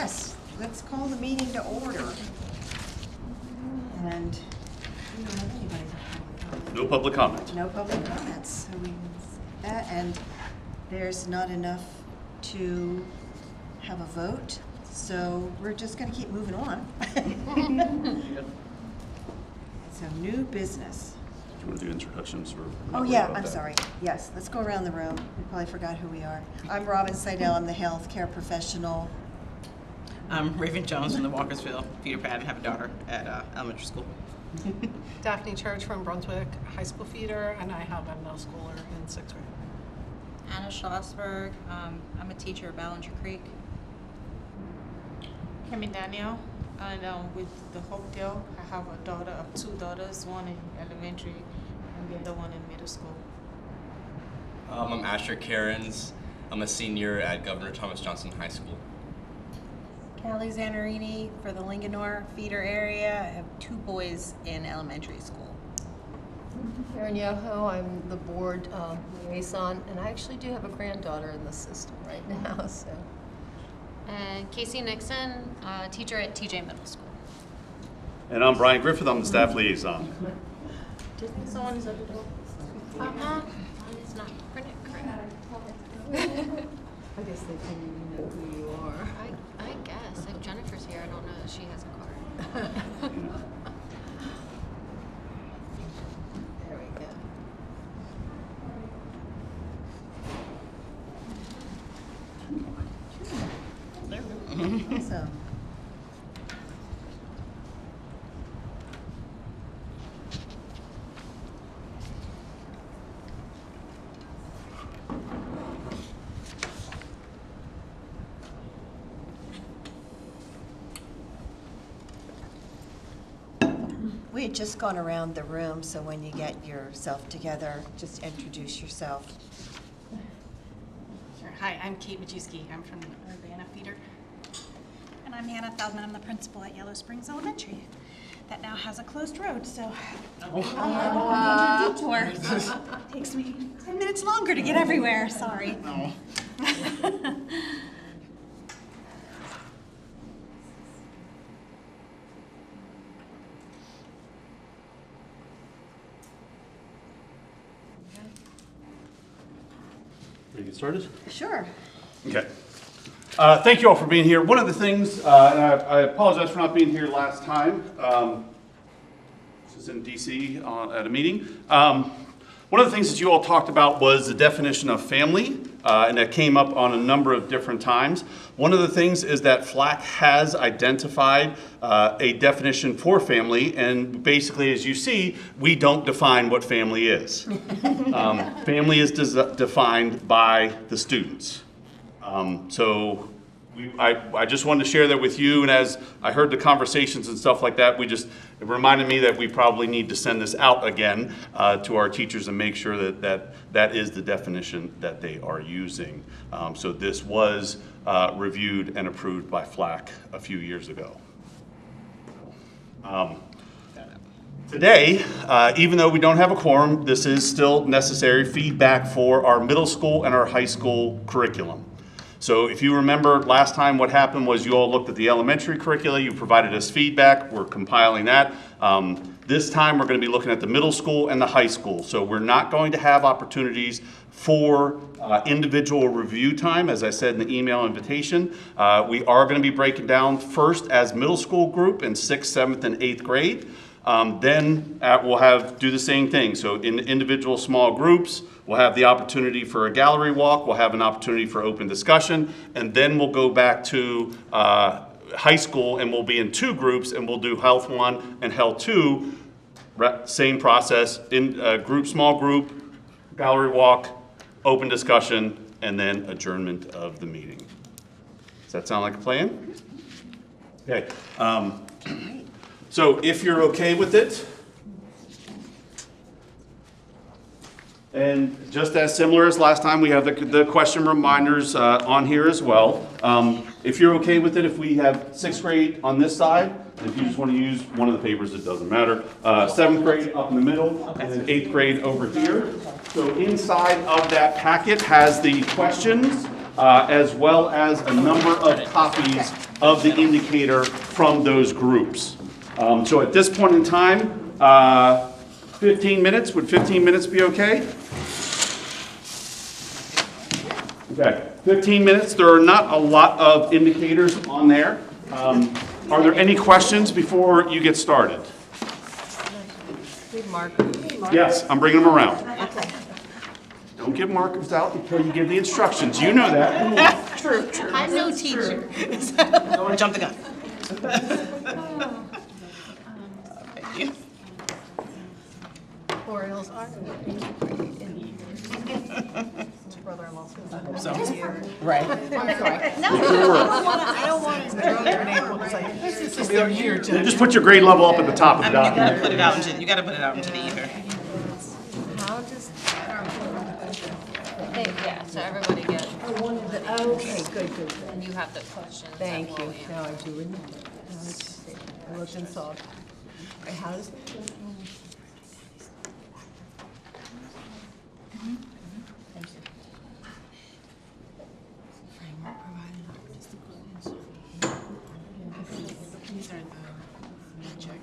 Yes, let's call the meeting to order. And we don't have anybody for public comment. No public comment. No public comments, so we can say that, and there's not enough to have a vote, so we're just gonna keep moving on. So, new business. Do you want to do introductions or? Oh, yeah, I'm sorry. Yes, let's go around the room. We probably forgot who we are. I'm Robin Seidel, I'm the healthcare professional. I'm Raven Jones from the Walkersville Peter Pan, and have a daughter at elementary school. Daphne Church from Brunswick High School Feeder, and I have a middle schooler in 6th grade. Anna Schlossberg. I'm a teacher at Ballinger Creek. Kimmy Daniel, and with the Hopedale, I have a daughter of 2 daughters, one in elementary and the other one in middle school. I'm Asher Cairns. I'm a senior at Governor Thomas Johnson High School. Callie Zanarini for the Linganore feeder area. I have 2 boys in elementary school. Karen Yoho, I'm the board liaison, and I actually do have a granddaughter in the system right now. So. And Casey Nixon, teacher at TJ Middle School. And I'm Brian Griffith, I'm the staff liaison. Do you think someone is at the door? Mine is not printed correct. I guess they think you know who you are. I guess. If Jennifer's here, I don't know that she has a card. There we go. Awesome. We had just gone around the room, so when you get yourself together, just introduce yourself. Sure. Hi, I'm Kate Majewski. I'm from the Urbana Feeder. And I'm Hannah Feldman. I'm the principal at Yellow Springs Elementary. That now has a closed road, so I'm detour. Takes me 10 minutes longer to get everywhere. Sorry. No. Ready to get started? Sure. Okay. Thank you all for being here. One of the things, and I apologize for not being here last time. This is in DC at a meeting. One of the things that you all talked about was the definition of family, and that came up on a number of different times. One of the things is that FLAC has identified a definition for family, and basically, as you see, we don't define what family is. Family is defined by the students. So I just wanted to share that with you, and as I heard the conversations and stuff like that, it reminded me that we probably need to send this out again to our teachers and make sure that is the definition that they are using. So this was reviewed and approved by FLAC a few years ago. Today, even though we don't have a quorum, this is still necessary feedback for our middle school and our high school curriculum. So if you remember last time, what happened was you all looked at the elementary curricula, you provided us feedback, we're compiling that. This time we're going to be looking at the middle school and the high school. So we're not going to have opportunities for individual review time, as I said in the email invitation. We are going to be breaking down first as middle school group in 6th, 7th, and 8th grade. Then we'll do the same thing. So in individual small groups, we'll have the opportunity for a gallery walk, we'll have an opportunity for open discussion, and then we'll go back to high school and we'll be in 2 groups and we'll do Health 1 and Health 2, same process, in small group, gallery walk, open discussion, and then adjournment of the meeting. Does that sound like a plan? Okay. So if you're okay with it, and just as similar as last time, we have the question reminders on here as well. If you're okay with it, if we have 6th grade on this side, if you just want to use one of the papers, it doesn't matter. 7th grade up in the middle, and then 8th grade over here. So inside of that packet has the questions as well as a number of copies of the indicator from those groups. So at this point in time, 15 minutes, would 15 minutes be okay? Okay, 15 minutes. There are not a lot of indicators on there. Are there any questions before you get started? Big marker. Yes, I'm bringing them around. Don't give markers out until you give the instructions. You know that. Come on. True. I'm no teacher. Don't want to jump the gun. Thank you. Orioles are brother-in-law's So, right. I'm sorry. I don't want to throw your name. It's like, this is just their year to. Just put your grade level up at the top of the You gotta document. put it out into, you gotta put it out into the ether. How does, Yeah, so everybody gets, okay, good. and you have the questions. that Thank will you. answer. Now I do remember. Now let's see. I looked and saw. Right, how does it? Thank you. Framework provided artistically and so. These are the magic.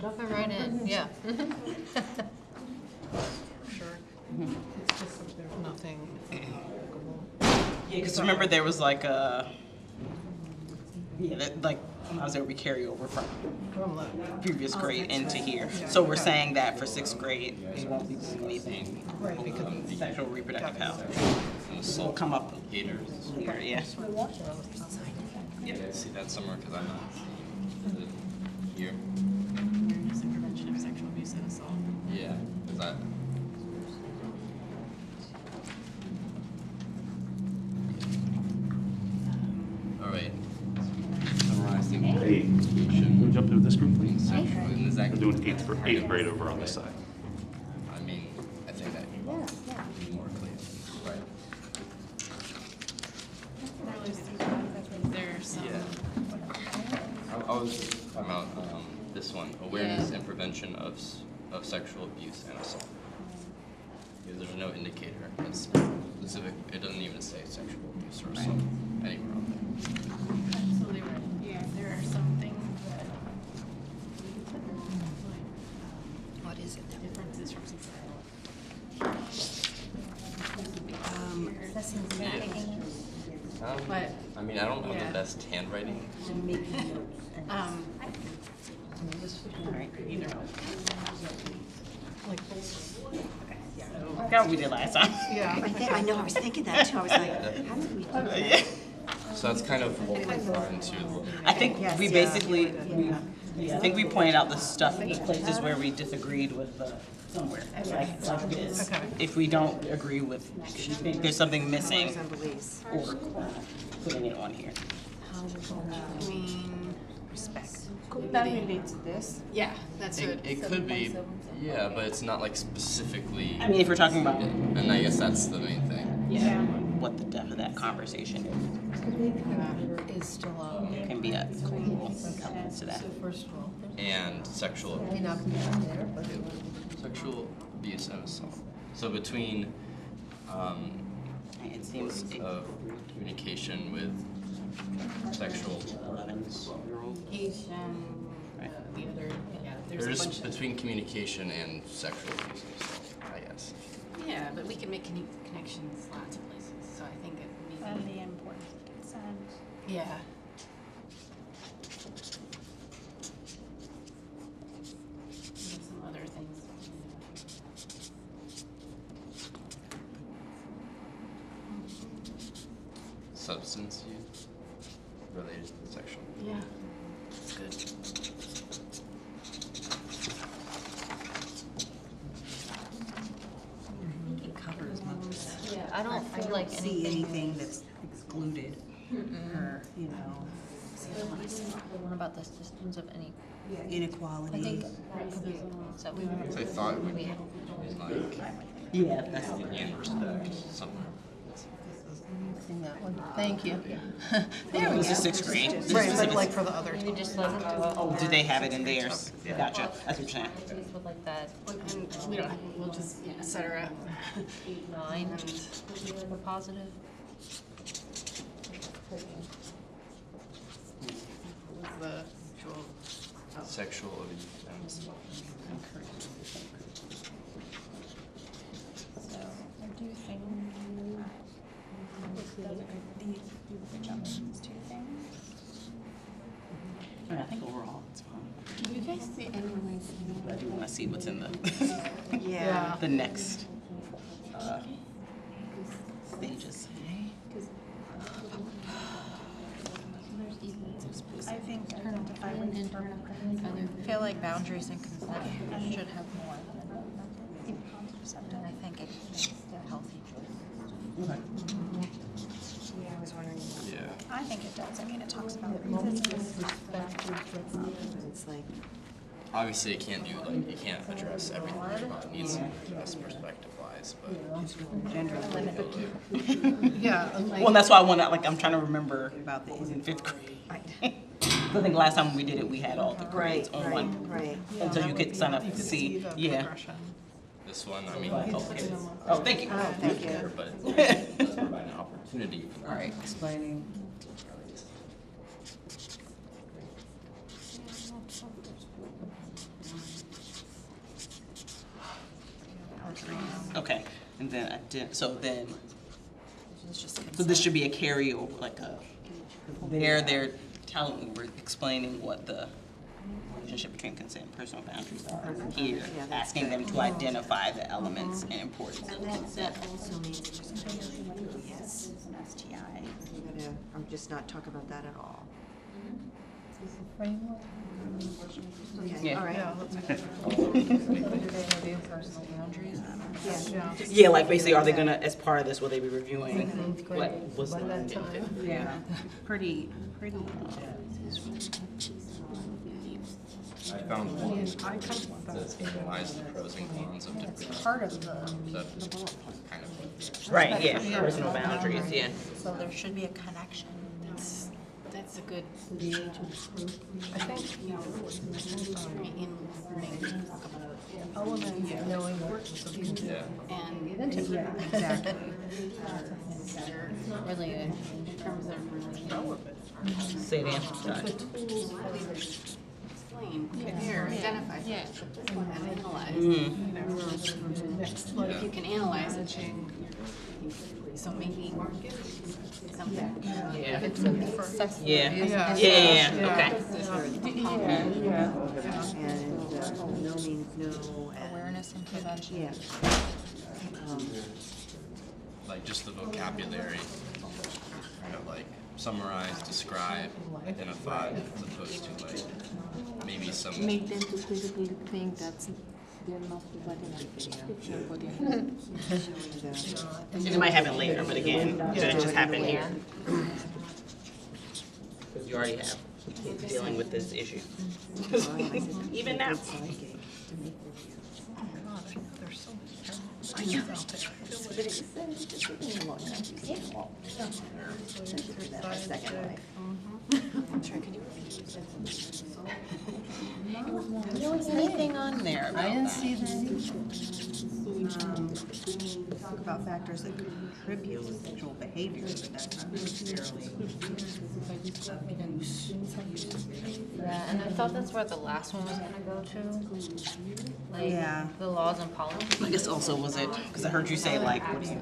Jumping right in, yeah. Sure. It's just that there's nothing applicable. Yeah, because remember there was like a, yeah, like, when I was there, we carry over from From the previous grade into here. So we're saying that for 6th grade, we won't be doing anything because of sexual reproductive health. Will come up Haters. later, yeah. See that somewhere because I'm not here. Awareness and prevention of sexual abuse and assault. Yeah, is that? All right. Summarizing. Hey, can we jump into this group, please? Sexual, and is that? We're doing 8th grade over on this side. I mean, I think that would be more clear, right? There's some. Yeah. I was talking about this one, awareness and prevention of sexual abuse and assault. Because there's no indicator that's specific. It doesn't even say sexual abuse or assault anywhere on there. So there are some things that. What is it? Differences from But- I mean, I don't have Yeah. the best handwriting. Either one. like, Forgot what we did last time. yeah. I know, I was thinking that too. I was like, how did we do that? So that's kind of what we're trying to. I think Yes, we yeah. basically, I think we pointed out the stuff, the places where we disagreed with somewhere, like this. Okay. If we don't agree with, if you think there's something missing, Beliefs. or putting it on here. I mean, Respect. could that relate to this? Yeah, that's It could be, yeah, but it's not like specifically. I mean, if we're talking about, And I guess that's the main thing. yeah, what the depth of that conversation Is still up. can be a cool elements to that. First of all, And sexual may not be out there, but sexual abuse and assault. So between It seems, of communication with sexual 11-year-old. Asian, the other, yeah, or there's a bunch just of. between communication and sexual abuse and assault, I guess. Yeah, but we can make connections lots of places, so I think it And maybe. the importance of consent. Yeah. Maybe some other things. Substance use related to sexual. Yeah, that's good. It covers most of that. Yeah, I don't feel like See anything. anything that's excluded or, you know. The one about the systems of any I inequality. think that could be, so we would. 'Cause I thought it would be like Yeah, that's, and respect somewhere. Sing that one. Thank you. there we go. This is sixth grade. This Right, is but like for the other You two. just like, Oh, did they have it in theirs? Gotcha, that's what you're saying. with like that And we don't, we'll just, et cetera. 8, 9, and like a positive. The actual, Sexual abuse and assault. So I do think. I think overall it's fine. Do you guys see anyone? But I do want to see what's in the Yeah. the next stages. I think I feel like boundaries and consent should have more than I think it makes a healthy choice. Okay. Yeah, I was wondering. Yeah. I think it does. I mean, it talks about It's like, Obviously, it can't do like it can't address everything it needs to address perspective wise, but gender yeah, and like. Well, that's why I want to, like, I'm trying to remember about the. in fifth grade. I think last time we did it, we had all the grades on one, Right. until you could sign up to see, the yeah. progression. this one, I mean, Okay. Oh, thank you. Oh, thank you. but it's provide an opportunity for All right, explaining. Okay, and then I did, so this should be a carryover, like a, they're telling, we're explaining what the relationship between consent and personal boundaries are here, Yeah, that's asking them to identify the elements and importance of consent. That also means yes, an STI. I'm just not talk about that at all. Framework. Okay, Yeah. all right. Yeah, let's Personal boundaries. yeah. Yeah, like basically, are they gonna, as part of this, will they be reviewing what was By that time. Yeah, pretty. I found one that analyzed the pros and cons of different Part of the, that kind of Right, yeah, personal boundaries, yeah. So there should be a connection. That's a good I think, you know, in learning elements of knowing the purpose of consent. yeah. and Exactly. it's not really in terms of really Say it again. Sorry. explain, compare, identify, and analyze. Mm. But if you can analyze it, so maybe something. Yeah. Sex. Yeah, Yeah. yeah, okay. And no means no. And, Awareness and prevention. yeah. Like just the vocabulary, kind of like summarize, describe, identify, as opposed to like maybe some. Make them to physically think that's they're not providing a description, but they're It might happen later, but again, did it just happen here? Because you already have kids dealing with this issue. Even now. there's so many terrible things out there. There was anything on there about I didn't that. see that. Talk about factors that contribute to sexual behavior, but that's not necessarily. Yeah, and I thought that's where the last one was gonna go to. Like, Yeah. the laws and policies. I guess also was it, because I heard you say like, what do you,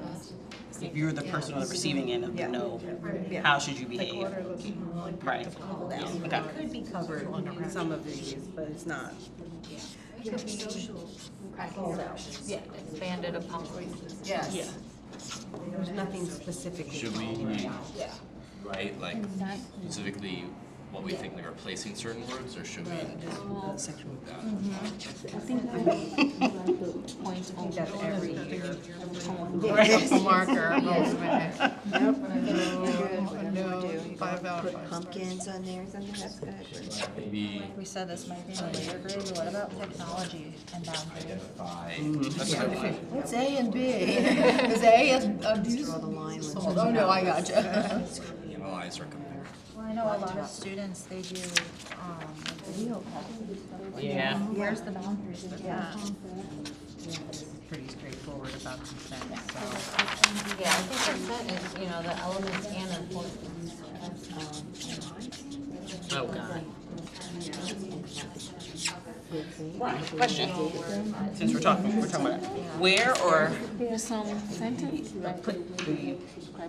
if you're the person on the receiving end of the no, how should you behave? Right. Okay. Could be covered in some of these, but it's not. Yeah, expanded upon. Yes. There's nothing specifically. Should we write like specifically what we think like replacing certain words, or should we? Every year. A marker. No, 5 out of Put 5 pumpkins on there, something that's good. Maybe We said this might be in later grade, but what about technology and boundaries? 5. That's a good one. What's A and B? Is A abuse? Draw the line with Oh, no, I gotcha. Analyze or compare. Well, I know a lot of students, they do, video calls. Yeah. Where's the boundaries with that? Pretty straightforward about consent, so. Yeah, I think consent is, you know, the elements and importance. Oh, God. Question, since we're talking about where or There's some sentence that put the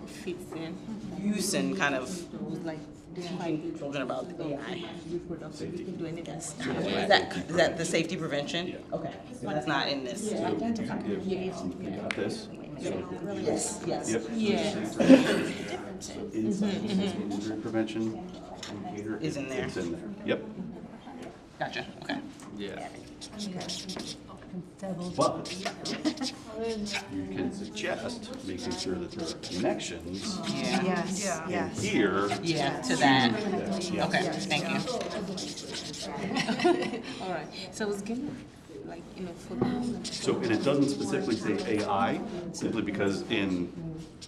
fits in, use and kind of like, teaching children about AI. do any of that stuff. Is that the safety prevention? Okay, so that's not in this. You got this? Yes, yes. Yep. Yeah. So inside injury prevention indicator. Is in there. It's in there. Yep. Gotcha, okay. Yeah. But you can suggest making sure that there are connections Yeah, Yes, Yeah. yes. here. yeah, to that. Yeah. Okay, thank you. All right, so it's given, like, you know, for. So, and it doesn't specifically say AI, simply because in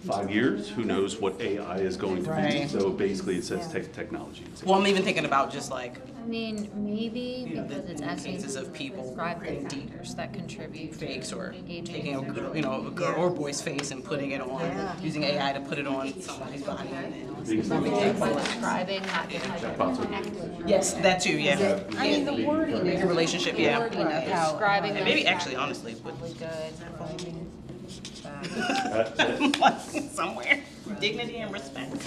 5 years, who knows what AI is going to be. Right. So basically, it says technology. Well, I'm even thinking about just like I mean, maybe the because it's asking cases of people describe the creating factors that contribute to fakes or engaging. taking a girl, a girl or boy's face and putting it on, using AI to put it on somebody's body. Describing that type of Yes, that too, yeah. I mean, the wording Make a relationship, yeah. wording of how. describing And maybe actually, honestly, put good. somewhere, dignity and respect.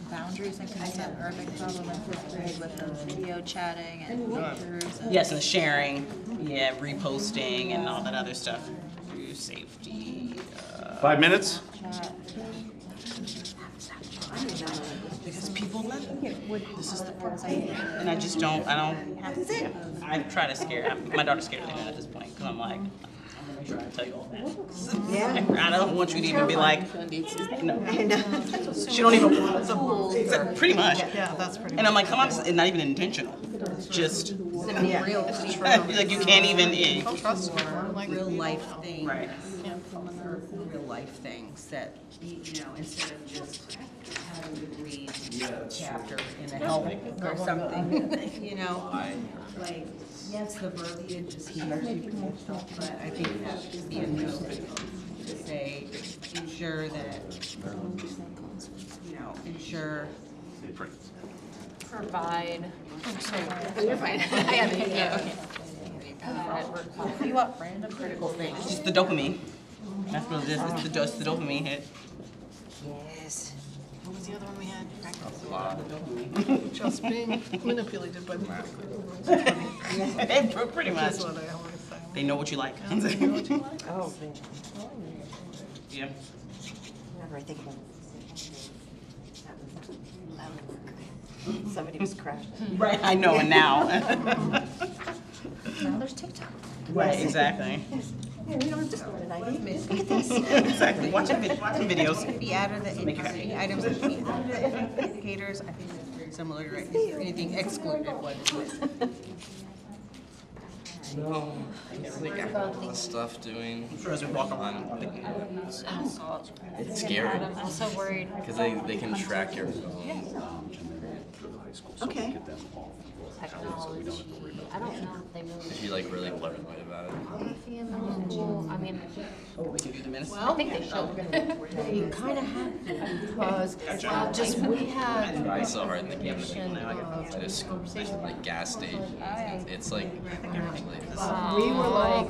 Boundaries and consent are a big problem in fifth grade with the video chatting and pictures and. Yes, and the sharing, yeah, reposting and all that other stuff. Through safety. 5 minutes? Because people let this is the part, and I don't I try to scare, my daughter's scared of me at this point, because I'm like, I'm gonna try to tell you all that. Yeah. I don't want you to even be like, no. She don't even want to, pretty much. Yeah, that's pretty And I'm like, come on, it's not even intentional, it's just, Real, like you can't even, Don't trust her, like. real life things. right. Real life things that, you know, instead of just having to read a chapter in a help or something, you know? Like, yes, the verbiage is here, but I think that is the initiative to say, ensure that, ensure. Provide. You're fine. Yeah, okay. You want random critical things. It's just the dopamine. That's what it is, it's the dopamine hit. Yes. What was the other one we had? A lot of dopamine. Just being manipulated by the Pretty much. That's what I always say. They know what you like. Oh, man. Yeah. Whenever I think about somebody was crashing. Right, I know, and now. Now there's TikTok. Right, exactly. Yeah, we don't have to go to 90. Look at this. Exactly, watching videos. Be added the Make it happen. items that be added the indicators, I think it's very similar to, right, anything excluded, what is it? Stuff doing. I'm sure as we walk around. It's scary I'm also worried. because they can track your phone. And then for the high school, so we Okay. get them off. Technology. I don't know if they If move. you like really paranoid about it. I mean, Oh, we can do the minutes? I think they should. You kind of have to, because, just, we had, It's so hard in the game that people now at a school, like gas station. It's like we were like,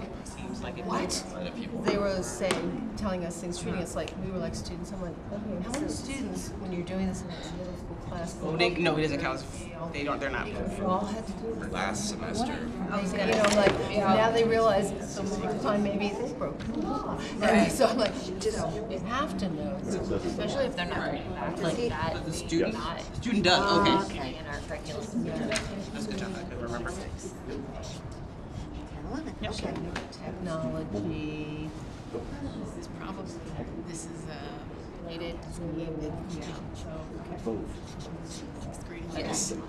like it. What? A lot of people. They were saying, telling us things, treating us like we were like students. I'm like, okay, how many students when you're doing this in a middle school class? Oh, no, it doesn't count. They're not. We all had to do it. Last semester. You know, like now they realize so much time maybe they broke the law. Right. So I'm like, you have to know. Especially if they're not writing back like that. But the student, Not student does, okay. in our curriculum. That's a good job, I could remember. 10, 11, okay. Technology. It's probably, this is related. Yes. Okay,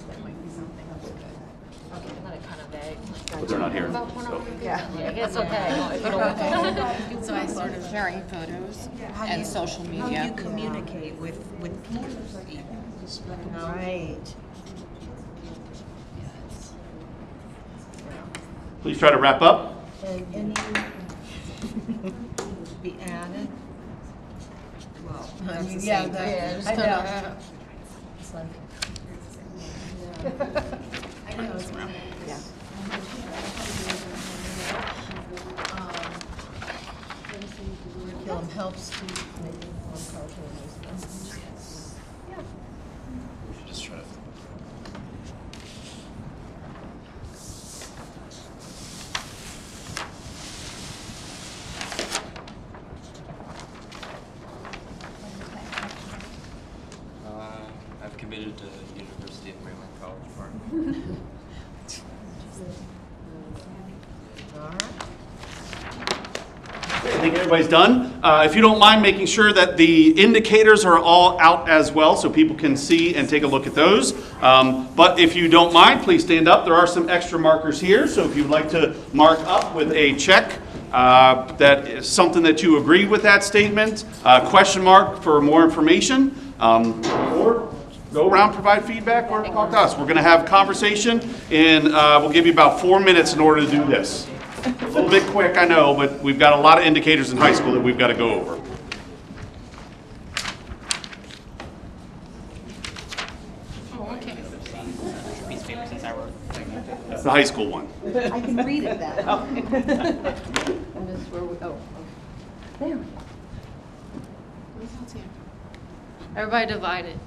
I thought it kind of vague. But they're not here, About so. pornography? Yeah, it's okay. If you don't So I sort of carry photos and social How do you media. communicate with people? Right. Please try to wrap up. And any be added? Well, I that's mean, the yeah, same thing. yeah, just I kind know. of. It's like. I know. It's Yeah. curriculum helps students make informed cultural decisions. We should just try to. I've committed to University of Maryland College Park. All right. I think everybody's done. If you don't mind making sure that the indicators are all out as well so people can see and take a look at those. But if you don't mind, please stand up. There are some extra markers here. So if you'd like to mark up with a check, that is something that you agree with that statement, question mark for more information, or go around, provide feedback, or talk to us. We're going to have conversation, and we'll give you about 4 minutes in order to do this. A little bit quick, I know, but we've got a lot of indicators in high school that we've got to go over. Oh, okay. Piece of paper since I wrote. That's the high school one. I can read it then. And this is where we, oh, okay. There we go. Everybody divided.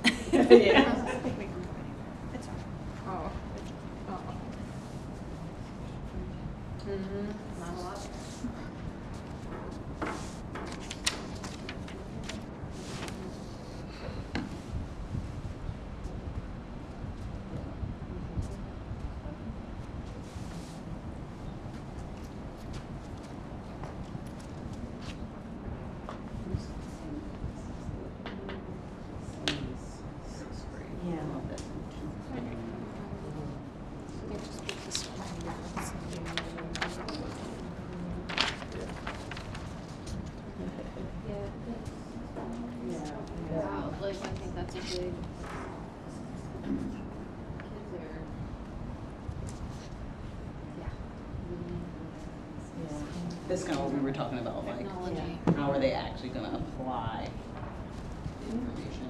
Not a lot. Wow, like I think that's a big. Kids are. This is kind of what we were talking about, like, Technology. how are they actually going to apply the information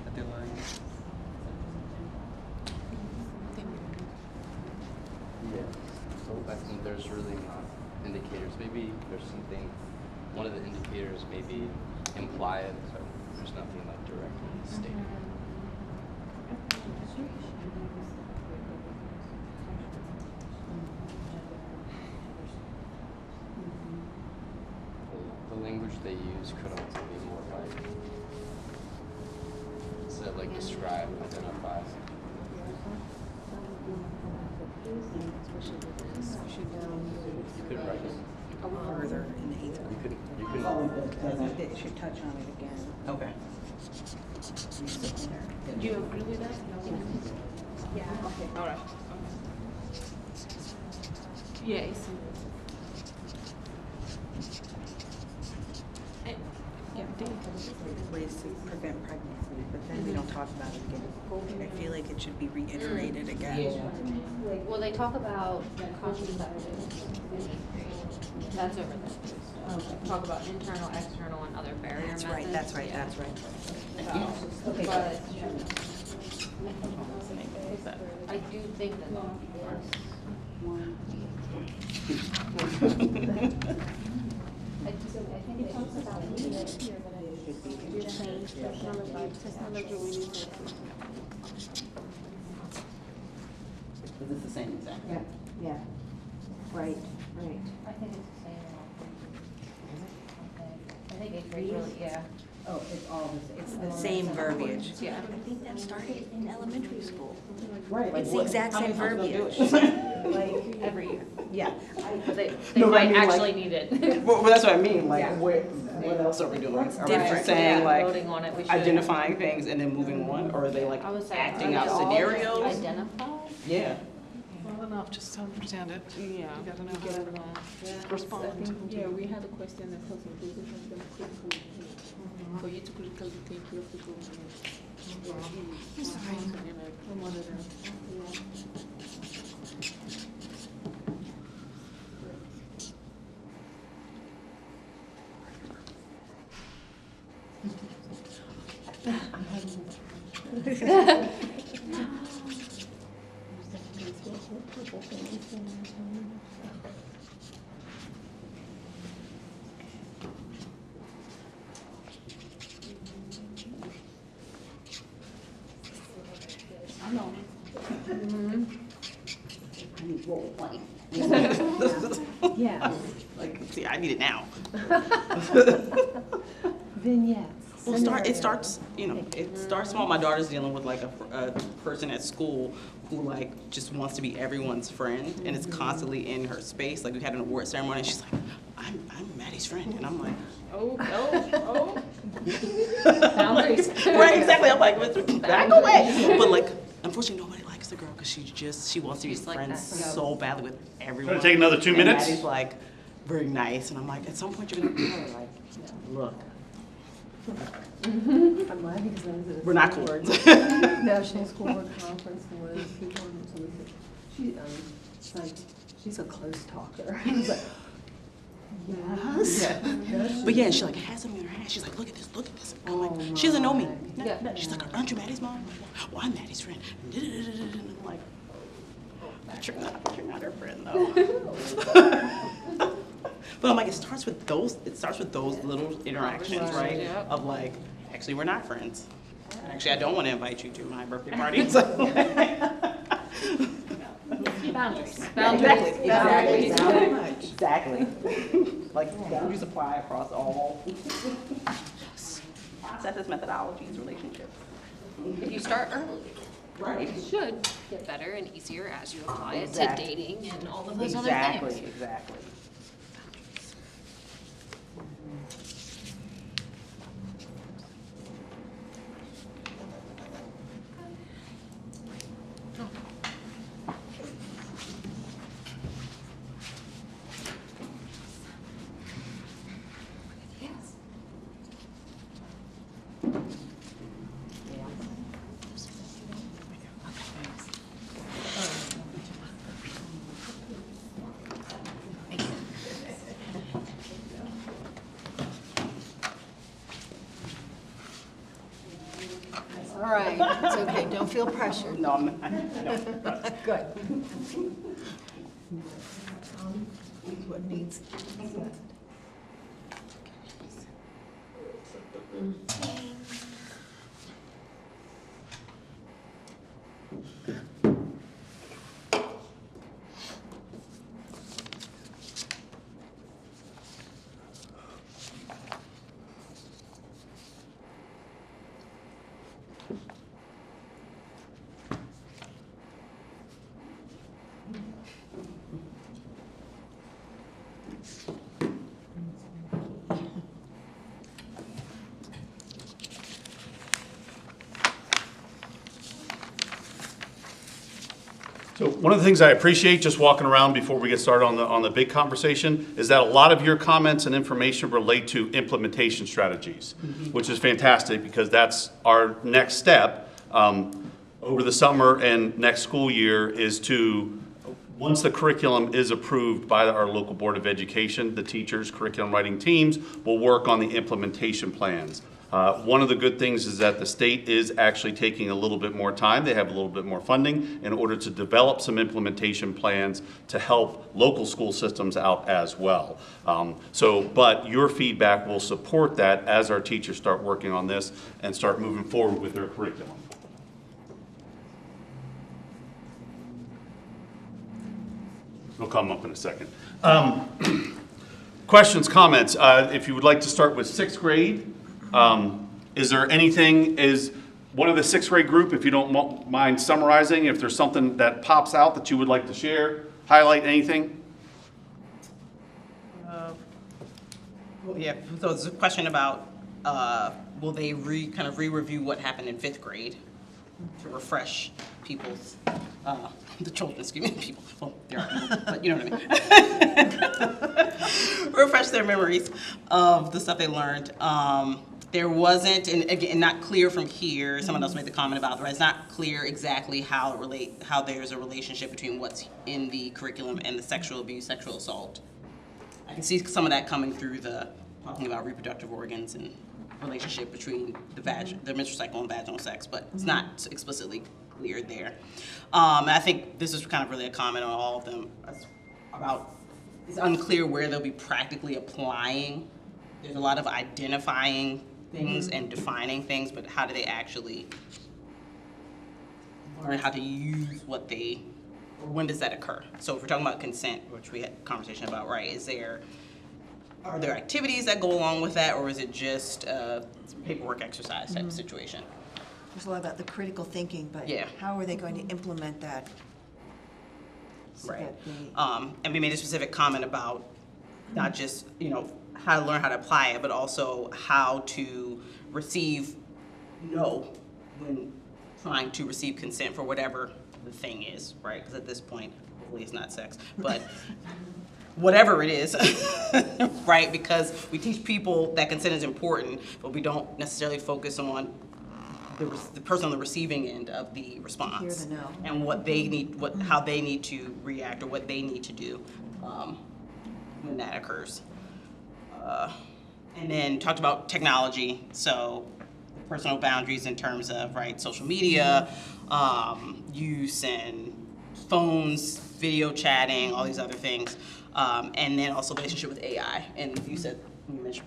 that they're learning? Yeah. So I think there's really not indicators. Maybe there's something, one of the indicators may be implied, so there's nothing like directly stated. The language they use could also be more like, instead of like describe, identify. You could write it. Further in the eighth grade. You can. They should touch on it again. Okay. Do you agree with that? Yeah. Okay. All right. Yeah, it's. Ways to prevent pregnancy, but then we don't talk about it again. I feel like it should be reiterated again. Well, they talk about contraception. That's over there. Talk about internal, external, and other barrier methods. That's right, that's right, Yeah. that's right. Okay, but I do think that think it talks about technology we need to. Is this the same exact? Yeah, right. I think it's the same. I think it's really, yeah. Oh, it's all, it's the same verbiage. Yeah. I think that started in elementary school. Right. It's the exact same verbiage. Like every year. Yeah. But they No, but I might mean, like- actually need it. Well, that's what I mean, like, Yeah. what else are we doing? Are we different. just saying, Yeah, like, voting on it, we should. identifying things and then moving on, or are they like I would say. acting are out they all scenarios? Identified? Yeah. Well enough just to understand it. Yeah. You gotta know how to respond. Yeah, we had a question that was included in the critically, for you to critically think you have to go. I'm sorry. One of them. I need role playing. Yeah. Like, see, I need it now. Vignettes. Well, it starts, you know, it starts small. My daughter's dealing with like a person at school who like just wants to be everyone's friend and is constantly in her space. Like we had an award ceremony and she's like, I'm Maddie's friend. And I'm like, Boundaries. right, exactly. I'm like, back away. But like, unfortunately, nobody likes the girl because she wants to be She's like friends that. so badly with everyone. Trying to take another 2 And minutes? Maddie's like, very nice. And I'm like, at some point you're gonna be like, look, I'm laughing because I was at a we're not school cool. board- National School Board Conference, and one of the people, and somebody said, she's a close talker. I was like, yes. But yeah, she like had something in her hand. She's like, look at this. I'm like, she doesn't know me. Yeah. She's like, aren't you Maddie's mom? I'm like, well, I'm Maddie's friend. And I'm like, you're not her friend though. But I'm like, it starts with those little interactions, right? Yep. Of like, actually, we're not friends. Actually, I don't want to invite you to my birthday party. Boundaries. Exactly. Like, boundaries apply across all processes, methodologies, relationships. If you start early, Right. it should get better and easier as you apply it to Exactly. dating and all of those other things. Exactly. All right, it's okay, don't feel pressured. No, I'm not. No. Good. What needs. So one of the things I appreciate just walking around before we get started on the big conversation is that a lot of your comments and information relate to implementation strategies, which is fantastic because that's our next step over the summer and next school year is to, once the curriculum is approved by our local Board of Education, the teachers, curriculum writing teams will work on the implementation plans. One of the good things is that the state is actually taking a little bit more time. They have a little bit more funding in order to develop some implementation plans to help local school systems out as well. But your feedback will support that as our teachers start working on this and start moving forward with their curriculum. It'll come up in a second. Questions, comments? If you would like to start with 6th grade, is there anything, is one of the 6th grade group, if you don't mind summarizing, if there's something that pops out that you would like to share, highlight anything? Yeah, so there's a question about, will they kind of re-review what happened in 5th grade to refresh people's, the children, excuse me, people, well, they are people, but you know what I mean. Refresh their memories of the stuff they learned. There wasn't, and again, not clear from here, someone else made the comment about, right, it's not clear exactly how there's a relationship between what's in the curriculum and the sexual abuse, sexual assault. I can see some of that coming through talking about reproductive organs and relationship between the menstrual cycle and vaginal sex, but it's not explicitly clear there. And I think this is kind of really a comment on all of them about it's unclear where they'll be practically applying. There's a lot of identifying things and defining things, but how do they actually learn how to use what they, or when does that occur? So if we're talking about consent, which we had a conversation about, right, are there activities that go along with that, or is it just a paperwork exercise type of situation? There's a lot about the critical thinking, but Yeah. how are they going to implement that? So Right. that they- And we made a specific comment about not just, how to learn how to apply it, but also how to receive no when trying to receive consent for whatever the thing is, right? Because at this point, hopefully it's not sex, but whatever it is, right? Because we teach people that consent is important, but we don't necessarily focus on the person on the receiving end of the response. Hear the no. And what they need, how they need to react or what they need to do when that occurs. And then talked about technology, so personal boundaries in terms of, right, social media, use and phones, video chatting, all these other things. And then also the relationship with AI. And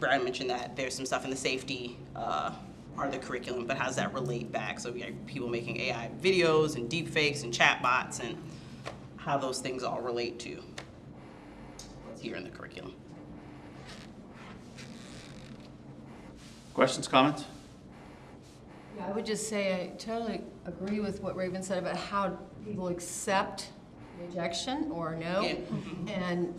Brian mentioned that there's some stuff in the safety part of the curriculum, but how does that relate back? So we have people making AI videos and deep fakes and chatbots and how those things all relate to what's here in the curriculum. Questions, comments? Yeah, I would just say I totally agree with what Raven said about how people accept rejection or no. Yeah. And,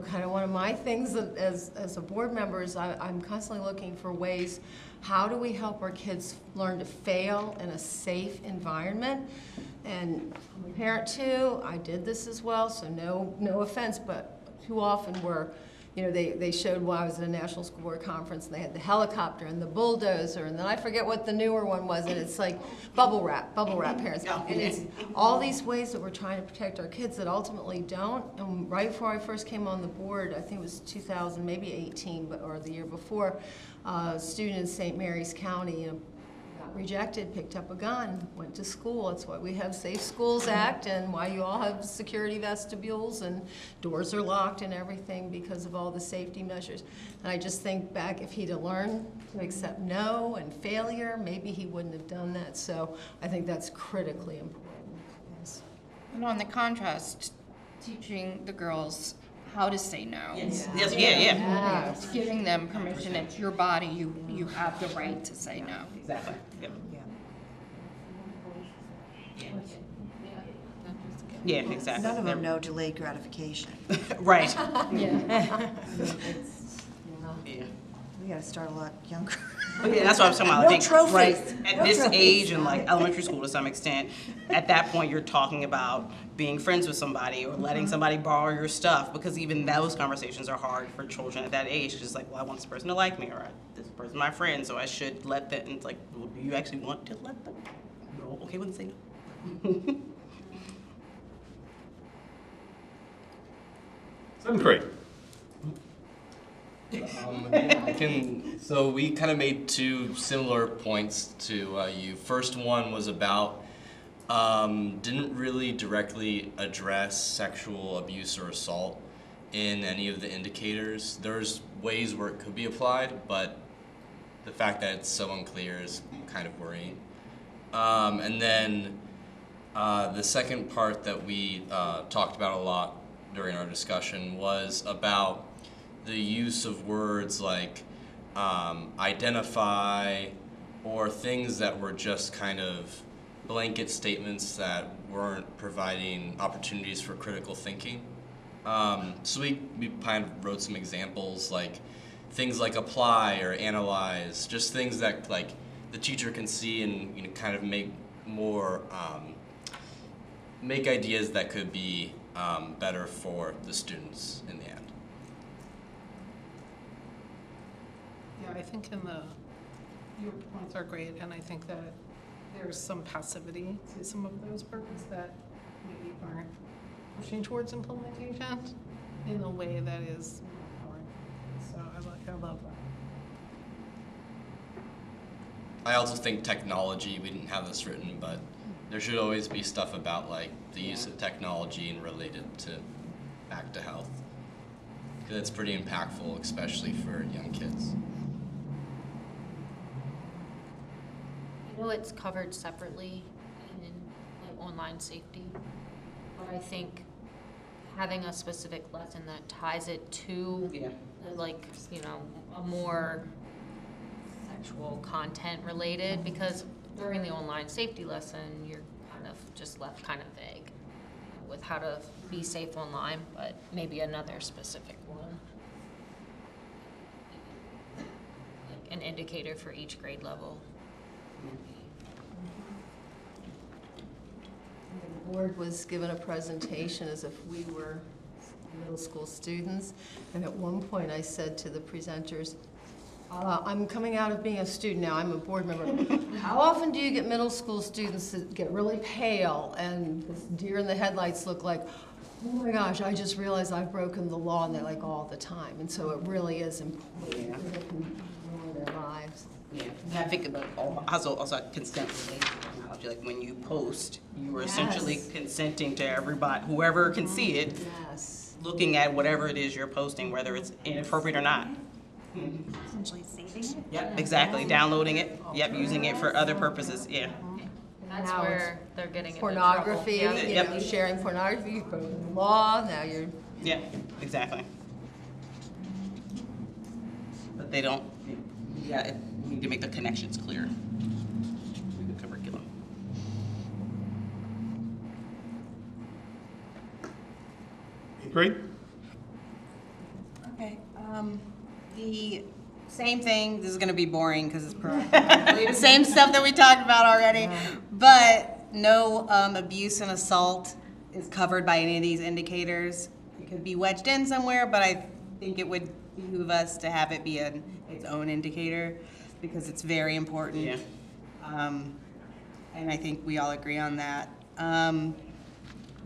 kind of one of my things that as a board member is I'm constantly looking for ways, how do we help our kids learn to fail in a safe environment? And I'm a parent too, I did this as well, so no offense, but too often they showed while I was at a National School Board Conference, and they had the helicopter and the bulldozer, and then I forget what the newer one was, and it's like bubble wrap parents. And it's all these ways that we're trying to protect our kids that ultimately don't. And right before I first came on the board, I think it was 2000, maybe 18, or the year before, a student in St. Mary's County, got rejected, picked up a gun, went to school. That's why we have Safe Schools Act and why you all have security vestibules and doors are locked and everything because of all the safety measures. And I just think back, if he'd have learned to accept no and failure, maybe he wouldn't have done that. So I think that's critically important. Yes. And on the contrast, teaching the girls how to say no. Yes, yeah. Giving them permission. It's your body. You have the right to say no. Exactly. Yep. Yeah, exactly. None of them know delayed gratification. Right. Yeah. Yeah. We gotta start a lot younger. Yeah, that's what I'm talking about. I No think, trophies. right, at No this trophies. age and like elementary school to some extent, at that point you're talking about being friends with somebody or letting somebody borrow your stuff, because even those conversations are hard for children at that age. It's just like, well, I want this person to like me, or this person's my friend, so I should let them. And it's like, well, do you actually want to let them? No. Okay, well, then say no. 7th grade. I can. So we kind of made two similar points to you. First one was about didn't really directly address sexual abuse or assault in any of the indicators. There's ways where it could be applied, but the fact that it's so unclear is kind of worrying. And then the second part that we talked about a lot during our discussion was about the use of words like identify, or things that were just kind of blanket statements that weren't providing opportunities for critical thinking. So we kind of wrote some examples, like things like apply or analyze, just things that like the teacher can see and kind of make more make ideas that could be better for the students in the end. Yeah, I think your points are great, and I think that there's some passivity to some of those words that maybe aren't pushing towards implementation in a way that is empowering. So I love that. I also think technology, we didn't have this written, but there should always be stuff about like the use of technology and related to back to health. Because it's pretty impactful, especially for young kids. I know it's covered separately in like online safety, but I think having a specific lesson that ties it to like, you know, a more sexual content related, because during the online safety lesson, you're kind of just left kind of vague with how to be safe online, but maybe another specific one. Like an indicator for each grade level. The board was given a presentation as if we were middle school students, and at one point I said to the presenters, I'm coming out of being a student now, I'm a board member. How often do you get middle school students that get really pale and this deer in the headlights look like, oh my gosh, I just realized I've broken the law, and they're like all the time. And so it really is important that they can ruin their lives. Yeah, I think about also consent related technology. Like when you post, you are essentially consenting to everybody, whoever can see it, looking at whatever it is you're posting, whether it's inappropriate or not. Essentially saving it. Yep, exactly. Downloading it. Yep, using it for other purposes. Yeah. That's Now where they're getting into pornography, trouble. you Yep. know, sharing pornography, you've broken the law, now you're. Yeah, exactly. But they don't. Yeah, we need to make the connections clear through the curriculum. Eighth grade? Okay, the same thing, this is gonna be boring because it's probably the same stuff that we talked about already, but no abuse and assault is covered by any of these indicators. It could be wedged in somewhere, but I think it would behoove us to have it be its own indicator because it's very important. Yeah. And I think we all agree on that.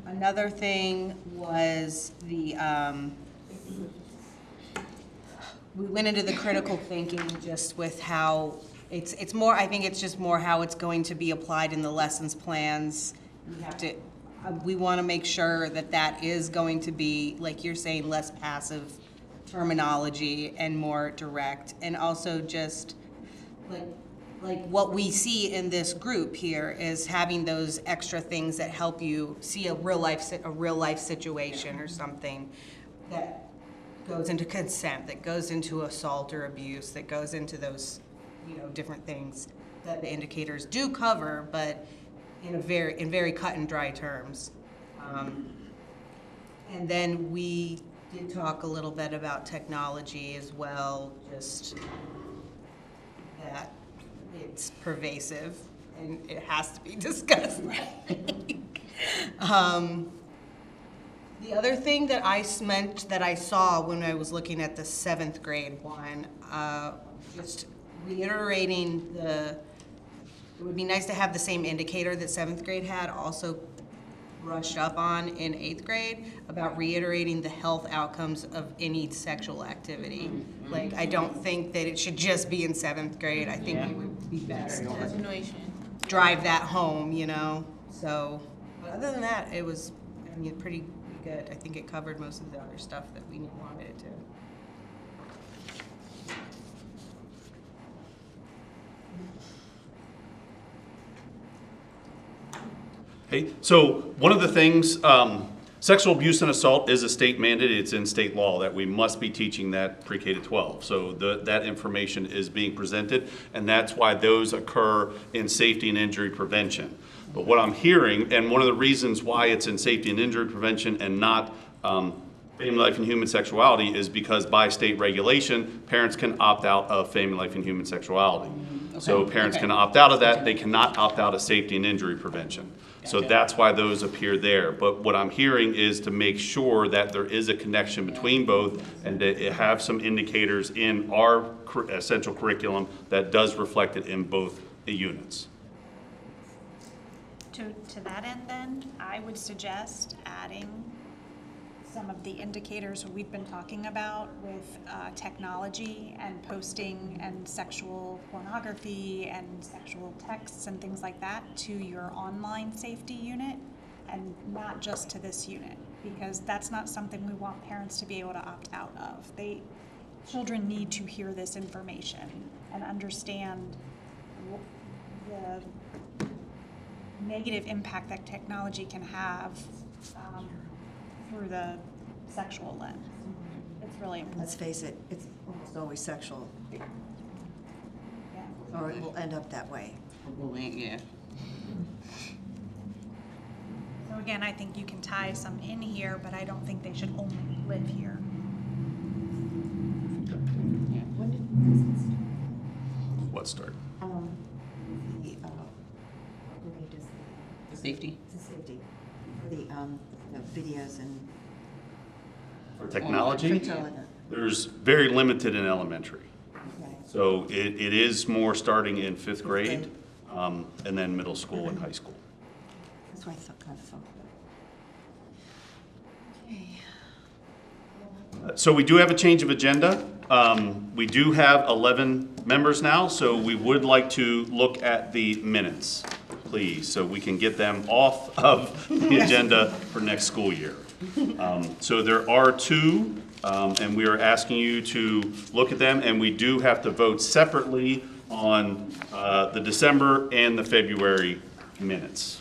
Another thing was the, we went into the critical thinking just with how it's more, I think it's just more how it's going to be applied in the lessons plans. We have to, we want to make sure that that is going to be, like you're saying, less passive terminology and more direct, and also just like what we see in this group here is having those extra things that help you see a real life situation or something that goes into consent, that goes into assault or abuse, that goes into those, you know, different things that the indicators do cover, but in very cut and dry terms. And then we did talk a little bit about technology as well, just that it's pervasive and it has to be discussed. The other thing that I saw when I was looking at the 7th grade one, just reiterating it would be nice to have the same indicator that 7th grade had also brushed up on in 8th grade about reiterating the health outcomes of any sexual activity. Like, I don't think that it should just be in 7th grade. I think it would be best to Continuation. drive that home, you know? So, but other than that, it was, I mean, pretty good. I think it covered most of the other stuff that we wanted it to. Hey, so one of the things, sexual abuse and assault is a state mandate. It's in state law that we must be teaching that pre-K to 12. So that information is being presented, and that's why those occur in safety and injury prevention. But what I'm hearing, and one of the reasons why it's in safety and injury prevention and not family life and human sexuality, is because by state regulation, parents can opt out of family life and human sexuality. So parents can opt out of that. They cannot opt out of safety and injury prevention. So that's why those appear there. But what I'm hearing is to make sure that there is a connection between both, and to have some indicators in our essential curriculum that does reflect it in both units. To that end then, I would suggest adding some of the indicators we've been talking about with technology and posting and sexual pornography and sexual texts and things like that to your online safety unit, and not just to this unit, because that's not something we want parents to be able to opt out of. Children need to hear this information and understand the negative impact that technology can have through the sexual lens. It's really important. Let's face it, it's almost always sexual, Yeah. or it will end up that way. Yeah. So again, I think you can tie some in here, but I don't think they should only live here. What start? The Safety. safety, the videos and. For technology, Okay. there's very limited in elementary. So it is more starting in 5th grade, and then middle school and high school. That's what I kind of thought. Okay. So we do have a change of agenda. We do have 11 members now, so we would like to look at the minutes, please, so we can get them off of the agenda for next school year. So there are 2, and we are asking you to look at them, and we do have to vote separately on the December and the February minutes.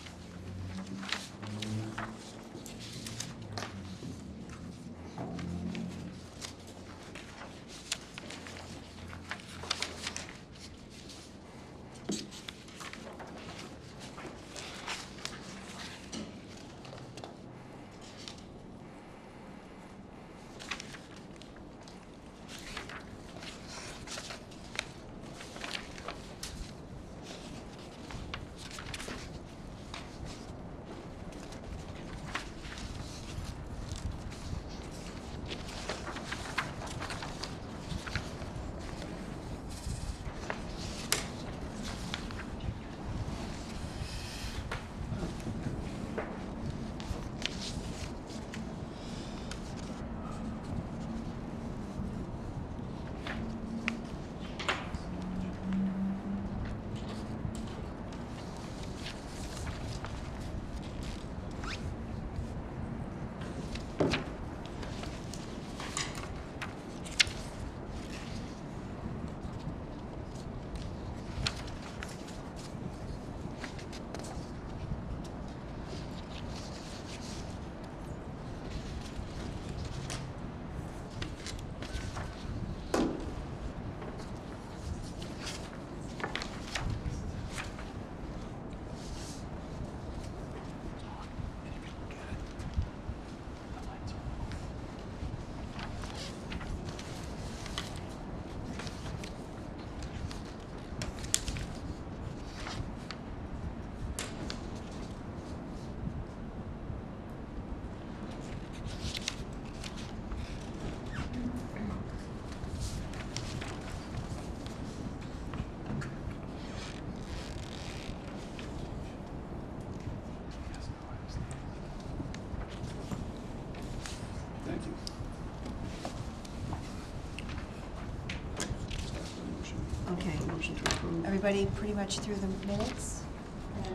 Motion to approve. Everybody pretty much through the minutes?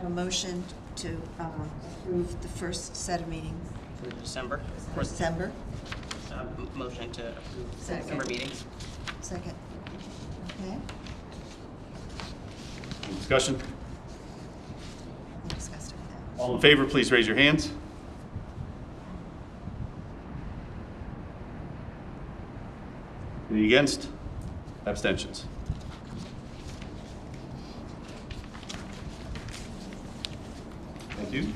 A motion to approve the first set of meetings For December, for December. motion to approve Second. December meetings. Second. Okay. Any discussion? We discussed it. All in favor, please raise your hands. Any against? Abstentions? Thank you.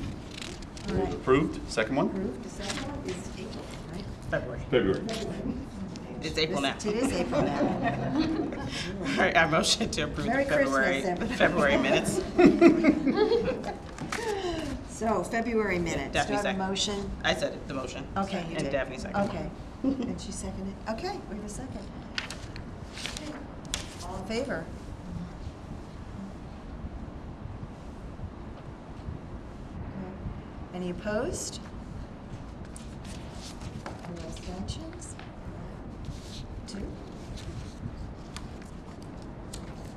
All right. Approved. Second one? Approved. The second one is April, right? February. February. It's April now. It is April now. All right, I motion to approve the Merry February, Christmas, February minutes. So, February minutes. Daphne Do I have a second. motion? I said it, the motion. Okay, you did. And Daphne seconded. Okay. And she seconded? Okay, we have a second. Okay. All in favor? Okay. Any opposed? Any abstentions? 2.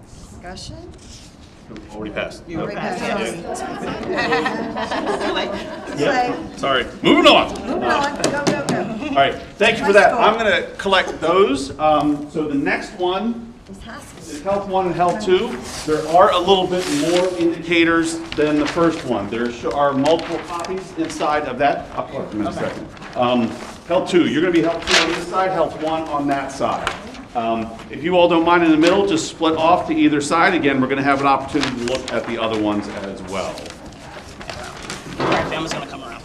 Discussion? Already passed. You Already passed, passed. Yeah, sorry. Moving on. Moving on, go, go, go. All right, thank you for that. I'm going to collect those. So the next one Ms. Haskell. is Health 1 and Health 2. There are a little bit more indicators than the first one. There are multiple copies inside of that. I'll collect them in a second. Health 2, you're going to be Health 2 on this side, Health 1 on that side. If you all don't mind in the middle, just split off to either side. Again, we're going to have an opportunity to look at the other ones as well. All right, Family's gonna come around.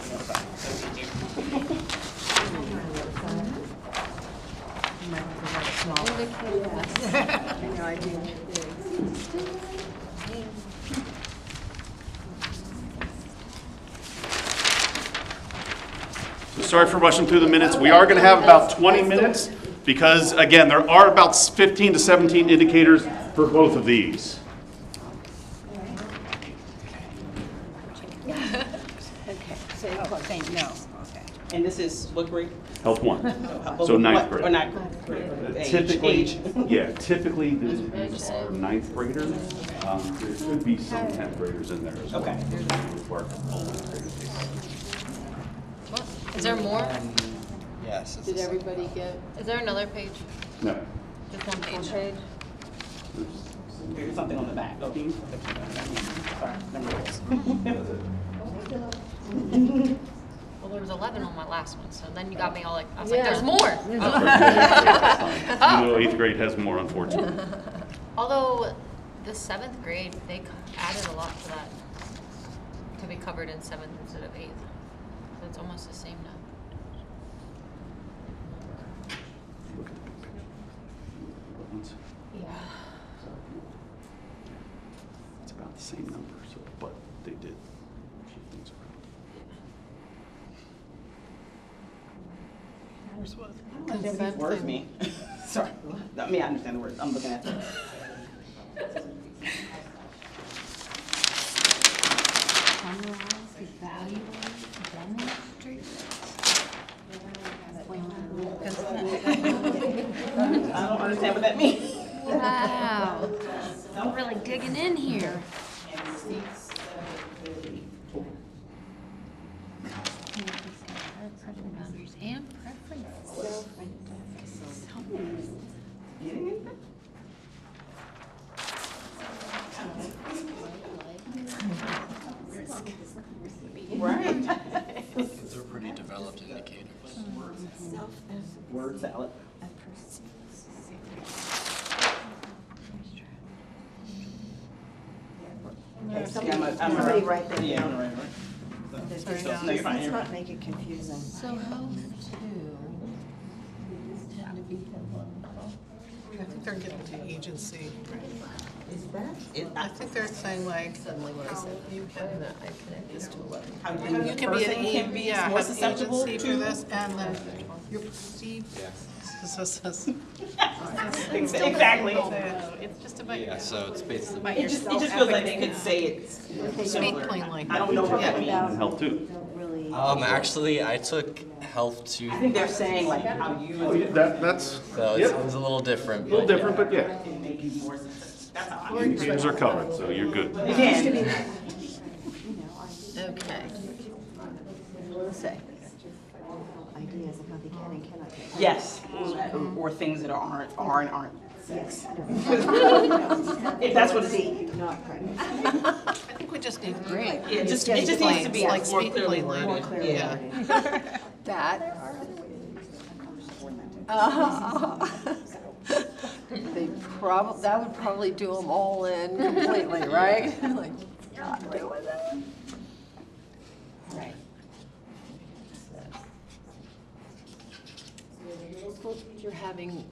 So sorry for rushing through the minutes. We are going to have about 20 minutes because, again, there are about 15 to 17 indicators for both of these. And this is what grade? Health 1. So ninth Or grade. ninth grade. Age. Typically, yeah, typically these are ninth graders. There could be some 10th graders in there as well. Okay. Work all ninth graders. Is there more? Yes. Did everybody get? Is there another page? No. Just one page? There's something on the back. Oh, do you? Sorry, numbers. Well, there was 11 on my last one, so then you got me all like, I was Yeah. like, there's more. You know, 8th grade has more, unfortunately. Although the 7th grade, they added a lot to that to be covered in 7th instead of 8th. So it's almost the same now. Look at the big picture. Ones. Yeah. It's about the same number, so, but they did shift things around. These words mean. Sorry, I mean, I understand the words. I'm looking at them. I don't understand what that means. Wow. I'm really digging in here. Boundaries and preferences. Right. Those are pretty developed indicators. Word salad. Somebody write that Yeah, I'm down. right. Let's No, you're fine, you're not fine. make it confusing. So health 2 tend to be I think they're getting to agency. Is that? I think they're saying like, suddenly when I said you can, I connect this to 11. How you can be person can be yeah, more have susceptible agency to for this, and then your perceived. Exactly. It's just about Yeah, so it's basically. It just feels like they could say it speak simpler. plainly. I don't know what that means. And Health 2. Don't really. Actually, I took Health 2. I think they're saying like how you. Oh, yeah, that's, So yep, it's a little different. a little different, but yeah. It may be more sensitive. That's all. Indicators are covered, so you're good. Again, Okay. What do you say? Ideas of how they can and cannot. yes, or things that are and aren't. Yes. If that's what it is. Not right. I think we just need grade. Yeah, it just needs to be Like more speak clearly plainly. worded. Clearly Yeah. worded. That. That would probably do them all in completely, right? Like, not doing that. Right. Middle school teacher having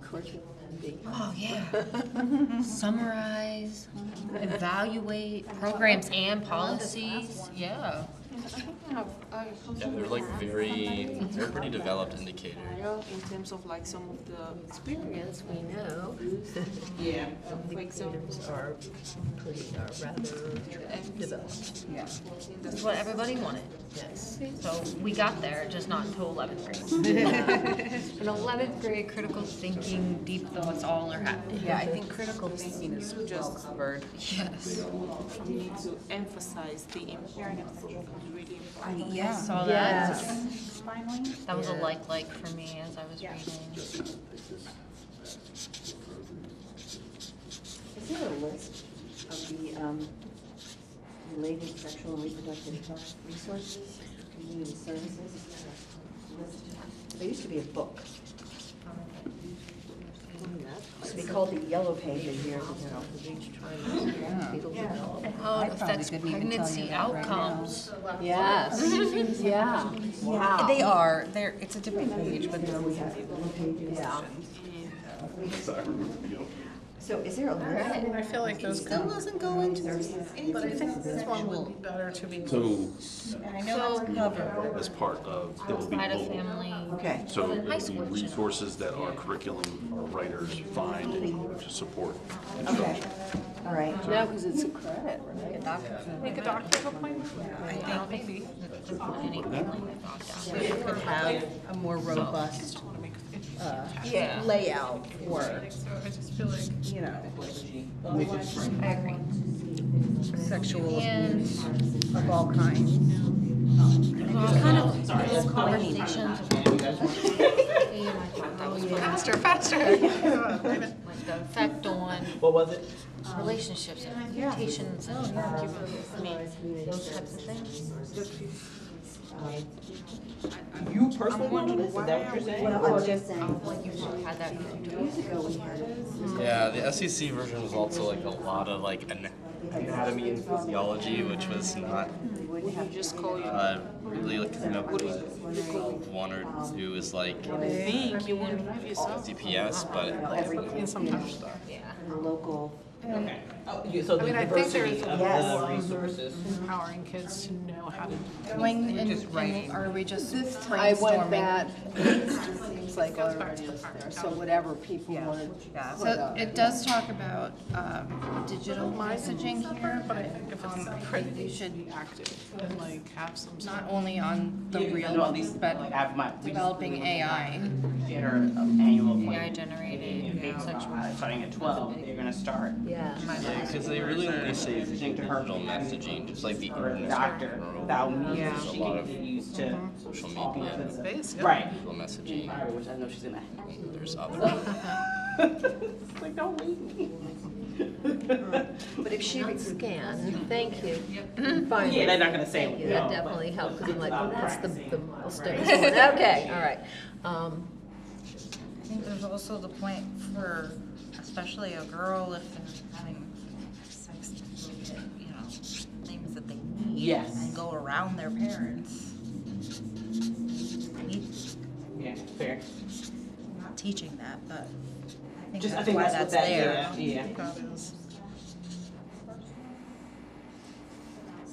curriculum envy. Oh, yeah. Summarize, evaluate programs and policies, yeah. Yeah, they're like they're pretty developed indicators. In terms of like some of the Experience, we know. Yeah. for example, Are rather developed. Yeah. That's what everybody wanted. Yes. So we got there, just not until 11th grade. In 11th grade, critical thinking, deep thoughts, all are happening. yeah, I think critical thinking is well covered. Yes. You need to emphasize the importance of really important. I saw that. Yes. Finally. That was a like for me as I was reading. Is there a list of the related sexual and reproductive health resources, community services? List? There used to be a book. It used to be called the Yellow Pages years ago. How it affects pregnancy outcomes. Yes, yeah, wow. They are, it's a different page, but they're always Yeah. So is there a list? I mean, I feel like those Still could, doesn't go into but I think this one would be better to be. So and I know that's covered. as part of, it will be Outside of mobile. family. Okay. So High it'll school be should. resources that our curriculum, our writers find to support Okay, instruction. all right. No, because it's a credit, right? Make a doctor's appointment? I don't think we could put anything like that down. We could have a more robust Yeah. layout for, So I just feel like. you know, I agree. sexual And of all kinds. kind of those conversations. Faster, faster. Like the effect on What was it? relationships and reputations and those types of things. You personally want to do this? Is that what you're saying? Well, I'm just saying, Like you had that. years ago we had Yeah, the SEC version was also like a lot of like anatomy and physiology, which was not Just call you. really like kind of one or two is like Think you want to give yourself. DPS, but And sometimes, Yeah. the local, Okay. Oh, so the I mean, I think diversity there's- of Yes. the resources. empowering kids to know how to. Are we just I went that, it just seems like already is there, so whatever people wanted to put So up. it does talk about digital messaging here, But I think if it's but you should be active and like have some. not only on the Yeah, real, no, at least, but like, have my- developing AI. At our annual AI appointment. generated sexual. Starting at 12, they're gonna start. Yeah. because they really only say digital messaging, just like the Or a internet. doctor, without me, There's a she lot can of get used to. social media, Base, yeah. Right. digital messaging. Which I know she's gonna. There's other. It's like, don't leave me. But if she would scan, thank you. Finally. Yeah, they're not gonna say Thank you, no, that but- definitely helped, because I'm like, well, that's the milestone. Okay, all right. I think there's also the point for, especially a girl, if they're having sex, to get, things that they need. Yes. And go around their parents. Yeah, fair. I'm not teaching that, but I think Just, I that's think why that's what that's that, there. yeah. God is.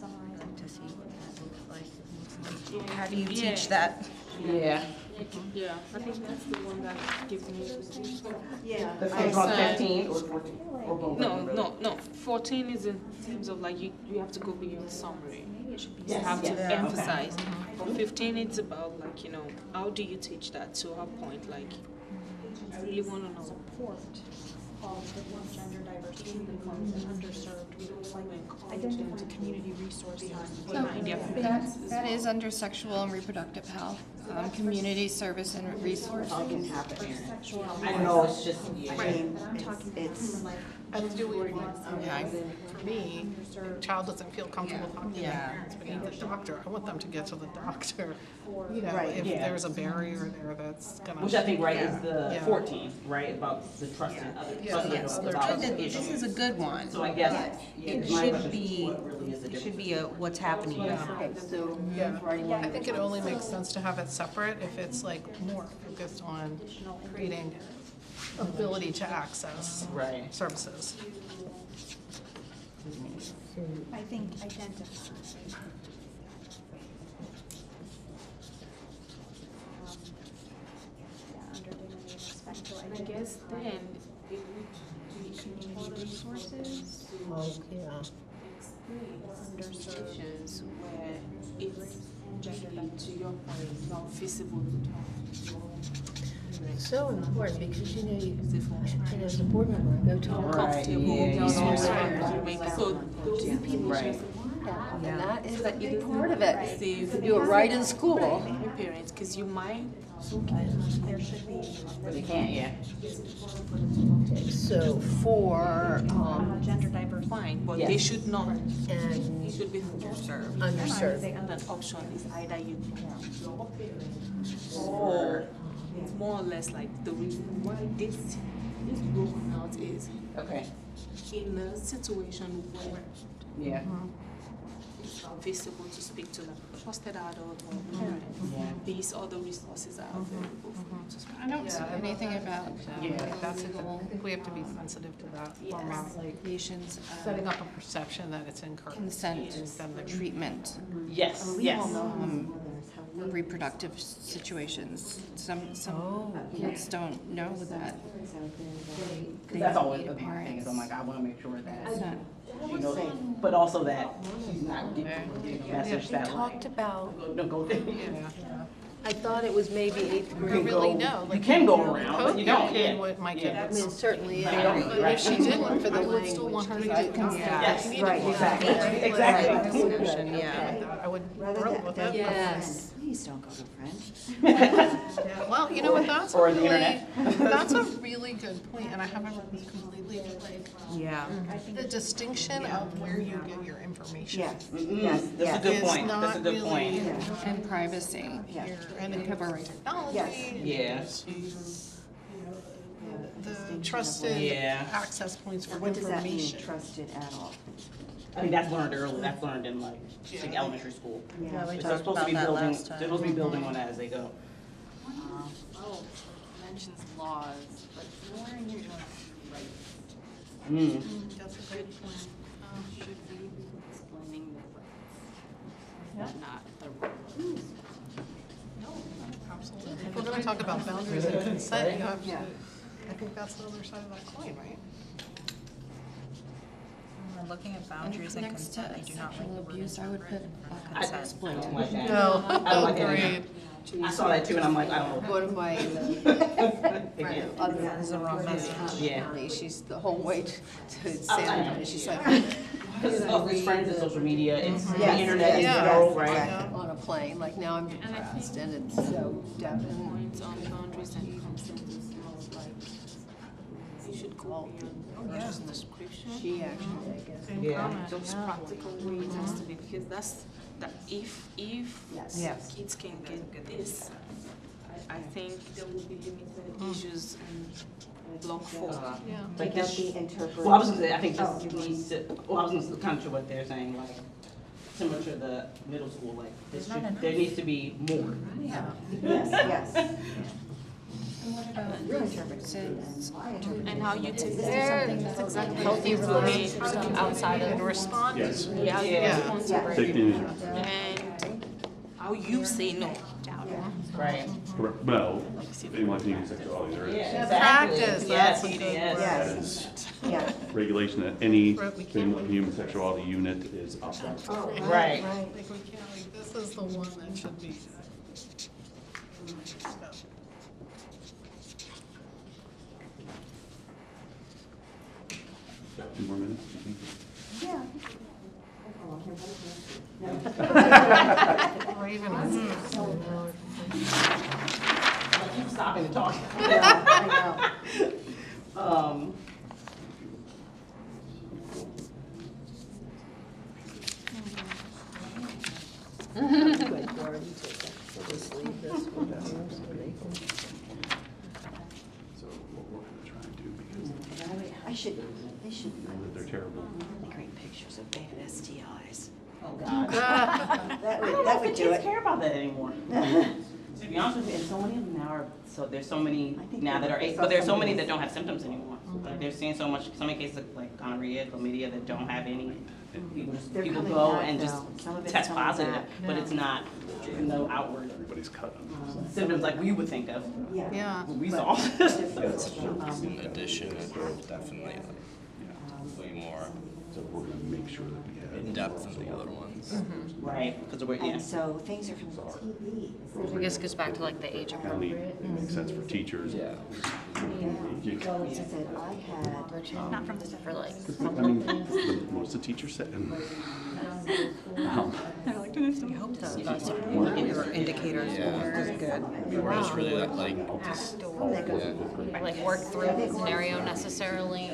I'd like to see what that looks like. How do you teach that? Yeah. Yeah, I think that's the one that gives me. yeah. The I first one, said- 15 or 14? Or both? No. 14 is in terms of like you have to go beyond summary. You Yes, have to yes, okay. emphasize. For 15, it's about like how do you teach that to our point? Like, I really want to know. called gender diversity becomes an underserved, like identify community resources. That is under sexual and reproductive health, community service and resources. How can happen here? I know, it's just, It's, I do what you want. Okay. For me, a child doesn't feel comfortable talking to their Yeah. parents, but need the doctor. I want them to get to the doctor. You know, Right. if Yeah. there's a barrier there that's gonna. which I think, right, is the Yeah. 14th, right, about the trusting other, Yeah. trusting Yes. other I think that issues. this is a good one. So I guess, yeah, It my should question is be, what really is the it difference? should be a what's happening. Okay, so Yeah. writing I think it only makes sense to have it separate if it's like more focused on creating ability to access Right. services. I think identify. Under dignity and respect to I identity. guess then it would be community resources Oh, yeah. situations where it's maybe, to your point, it's not feasible to talk. So important because as a board member, I go to all Right, yeah. So those people Right. just and that is a big part of it. save You do it right in school. your parents, because you might, There should be. But they can't, yeah. So for, Gender diverse. fine, but Yes. they should not, and it should be underserved. underserved. And an option is either you or it's more or less like the reason why this is broken out is Okay, in a situation where yeah, it's not visible to speak to like a trusted adult or parent. yeah. These other resources are available for you to speak. I don't see anything about Yeah, that's it. I think we have to be sensitive to that. When we're, like, patients, setting up a perception that it's encouraged. consent, Then the treatment, Yes, yes. reproductive situations. Some kids don't know that. They That's always need been my thing, is I'm like, I wanna make sure that, Consent. you know, but also that she's not getting a message that like, Talked about, no, go there. I thought it was maybe eighth You grade. can really go- know, You like, can go around, but you don't, Yeah, yeah. what my kid Yeah. I mean, it certainly is. But if she didn't, I would still want her to do consent. Yes, You need to right, go exactly, out. exactly. Discussion, yeah. I would rather roll that, with than it. Yes. please don't go to French. Yeah, well, you know what, that's a Or the really, internet. that's a really good point, and I haven't completely, like, Yeah. the distinction of where you get your information. Yes, yes, That's a yes. good Is point, that's a not good really- point. And privacy. Yeah. And it Cover covers technology. Yes. Yeah. to, you know, the trusted Yeah. access points for What does that mean, information. trusted adult? I think that's learned early, that's learned in like Yeah. elementary school. Yeah, we They're talked supposed to about be that building, last time. they're supposed to be building on that as they go. Oh, mentions laws, but nowhere in here does rights. Mm. That's a great point. Should we be explaining the rights? Not the rules. Absolutely. If we're gonna talk about boundaries and consent, you have to, I think that's the other side of that coin, right? When we're looking at And boundaries and next to consent, I do not like sexual the word abuse, I would put I consent. explain. don't like that. No, I don't like that. agreed. I saw that too and I'm like, I don't know. One of my, Again. other That is the wrong message. Yeah. she's the whole way to I San know. Antonio, she's like, Because of his friends and social media, it's the Yes, internet in yes, general, yes, right? yeah. on a plane, like now I'm depressed and it's so deafening. Points on boundaries and consent is not like, you should go beyond just description. She actually, I guess. Yeah. Those practical ways has to be, because that's, that if Yes. kids can get this, I think there will be limited issues and block for. Yeah. Like Can this, that be interpreted? well, I was gonna say, I think Oh, this needs to, well, I was gonna kind of to what they're saying, like, similar to the middle school, like, this should, there needs to be more. Yes, yes. And how you take There, healthy relationships outside of respond. Yes. Yeah, you Yeah. respond to Yeah. it. Safety initiatives. And how you say no. Right. Correct. No, anyone thinking sexuality, there is. Yeah, Practice, exactly. that's Yes, a good yes. word. That is Yeah. regulation that any Right, we can't- human sexuality unit is outside. Oh, Right. Like, we can't, like, this is the one that should be. 2 more minutes, you think? Yeah. Or even, Keep stopping to talk. Yeah, I know. So what we're gonna try and do, because I should, they should. I know that they're terrible. Great pictures of bad STIs. Oh, God. That would do Kids it. care about that anymore. To be honest with you, and so many of them now are, so there's so many I think now that are, they saw but there's so some many of that these. don't have symptoms anymore. Like they're seeing so many cases of like gonorrhea, chlamydia that don't have any. They're People coming go back, and just though. Some of it's test coming positive, back. but it's not no outward Everybody's cutting. symptoms like we would think of. yeah. We saw. In addition, it's definitely like way more So we're gonna make sure that we have. in depth than the other ones. Right, because we're, yeah. And so things are from TV. I guess it goes back to like the age County, appropriate. it makes sense for teachers. Yeah. Well, it said I had, Not from the For like, I mean, what's the teacher say? I hope the indicators is good. We're just really like just, yeah. like work through the scenario necessarily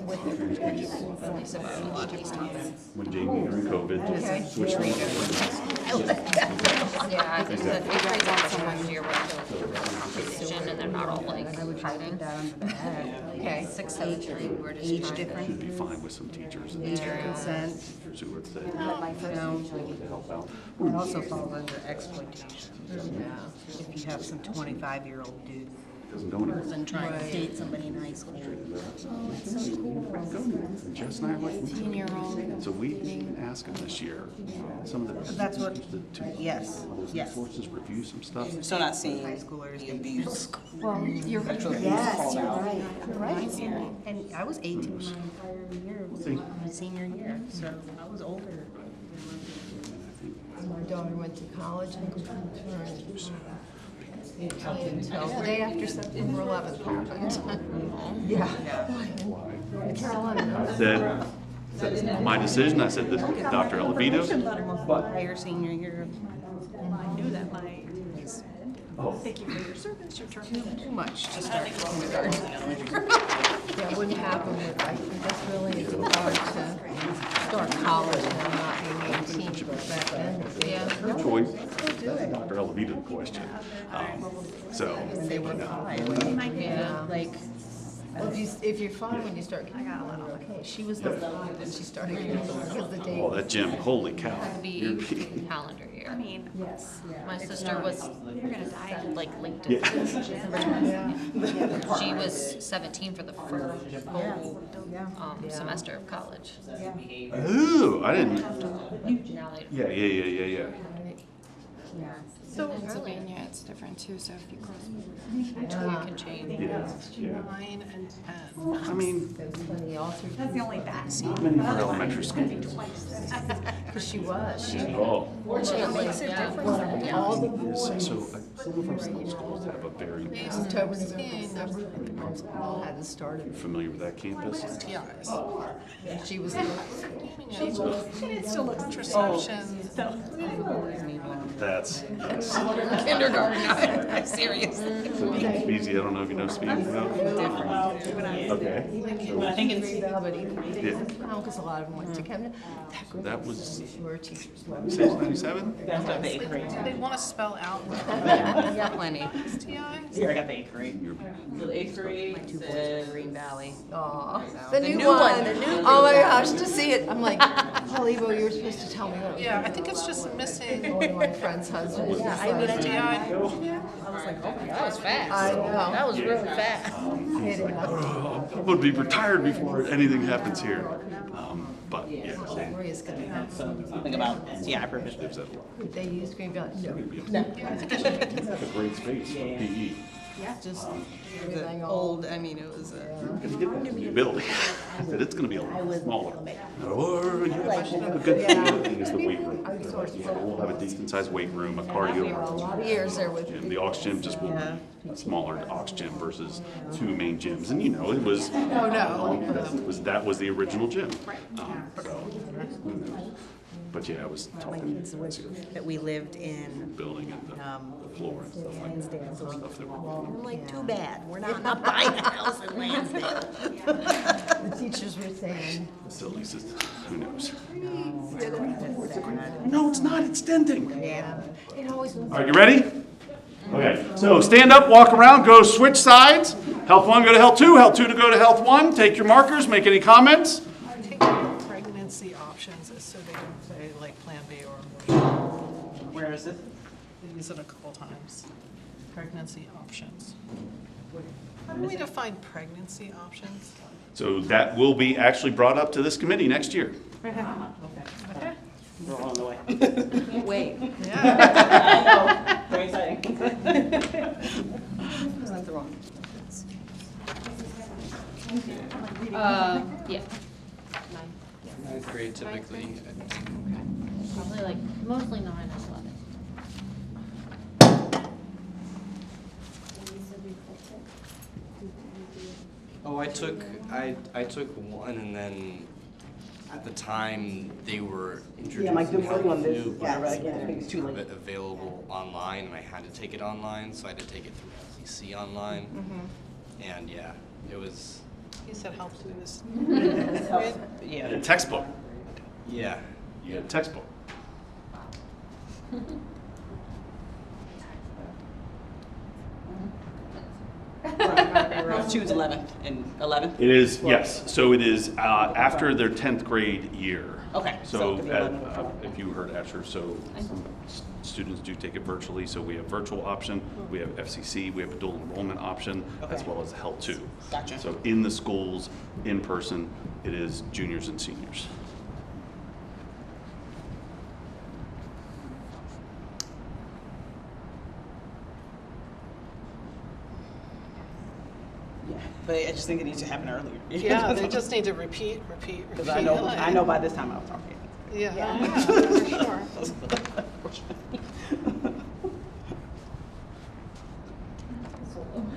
with the projections, at least about a lot of these topics. When Jamie during COVID switched to Yeah, I think that eighth grade's on the first year where they're competition and they're not all like hiding. Okay. 6th, 7th grade, we're just trying to. should be fine with some teachers. Consent. Teachers who would say, my first to help out. It also falls under exploitation. If you have some 25-year-old dude Doesn't go anywhere. person trying to date somebody in high school. Jess and I are like, so we didn't ask them this year. Some of the. That's what- the two- yes, all those yes. resources, review some stuff. Still not seeing High schoolers get abused. Well, you're yes, you're right, you're right. And I was 18 my entire year, See. my senior year, so I was older. My daughter went to college and until the day after September 11th happened. Yeah. Carolina. Said, my decision, I said, this is Dr. Elevito. Entire senior year. I knew that my, Oh, thank you for your service, your term. Too much to start kindergarten. Yeah, it wouldn't happen with, I think that's really, it's hard to start college now, not being 18, but back then. Yeah. your choice. That's Dr. Elevito's question. So. They were fine. Yeah, like, well, if you're fine when you start kindergarten, you're okay. She was not fine when she started kindergarten because the day. Oh, that gym, holy cow. It'd be calendar year. I mean, Yes. My sister was, you're gonna die. like, linked Yeah. to She was 17 for the first whole semester of college. Ooh, I didn't, Now they, yeah. So in Pennsylvania, it's different too, so if you cross. it can change. Yeah. 9 and 10. I mean, There was plenty all through. That's the only bad scene. not many for elementary school. Because she was. She Oh. fortunately, yeah. All the boys. So some of our middle schools have a very, October, November, December, all had to start it. familiar with that campus? STIs. She was. It still looks Contraception. That's, Kindergarten, I'm serious. so Speezy, I don't know if you know Speezy, no? Okay. But I think it's, But even, Yeah. because a lot of them went to Camden. That was, Were teachers. 96, 97? that's not the 8th grade. Do they want to spell out what Yeah, plenty. STIs? Here, I got the 8th grade. So the 8th grade says. Green Valley. Aw, the new new one. one, the new Oh my gosh, to see it, I'm like, oh, Evo, you were supposed to tell me what. Yeah, I think it's just missing One of my friend's husbands. STI. I know. That was really fast. Would be retired before anything happens here. But yeah, Maria's gonna have, Something about STI provision. lives at a they use Green Valley. No. a great space for PE. Yeah. Just The everything old, I mean, it was a. Gonna get that new building. I said it's gonna be a lot smaller. Or, yeah, the good thing is the weight room. We'll have a decent sized weight room, a cardio. A lot of years there with. gym. The aux gym just will be a smaller aux gym versus two main gyms. And you know, it was, that was the original gym. So, who knows? But yeah, I was talking That we lived in. building and the floor and stuff like that. Stuff that we're doing. I'm like, too bad, we're not buying a house in Lansdale. The teachers were saying. Facilities is, who knows? No, it's not, it's denting. Yeah. It always was. All right, you ready? Okay, so stand up, walk around, go switch sides. Health 1, go to Health 2. Health 2 to go to Health 1. Take your markers, make any comments. Take pregnancy options so they don't say like Plan B or abortion. Where is it? They use it a couple times. Pregnancy options. How do we define pregnancy options? So that will be actually brought up to this committee next year. Okay. We're on the way. Wait. Yeah. Very exciting. Wasn't the wrong. Yeah. Ninth grade typically. Probably like, mostly 9 and 11. Oh, I took one, and then at the time they were introducing Mike, good work on Health this. 2, Yeah, but right, yeah, I think it's too late. it available online, and I had to take it online, so I had to take it through LCC online. And yeah, it was. You said help to this. Yeah. A textbook. Yeah. You had a textbook. Health 2 is 11th and 11th? It is, yes. So it is after their 10th grade year. Okay, So so it could be 11th. if you heard Asher, so some students do take it virtually. So we have virtual option, we have FCC, we have a dual enrollment option, as Okay. well as Health 2. Gotcha. So in the schools, in person, it is juniors and seniors. Yeah, but I just think it needs to happen earlier. Yeah, they just need to repeat. Because I know by this time I'll talk. Yeah, for sure.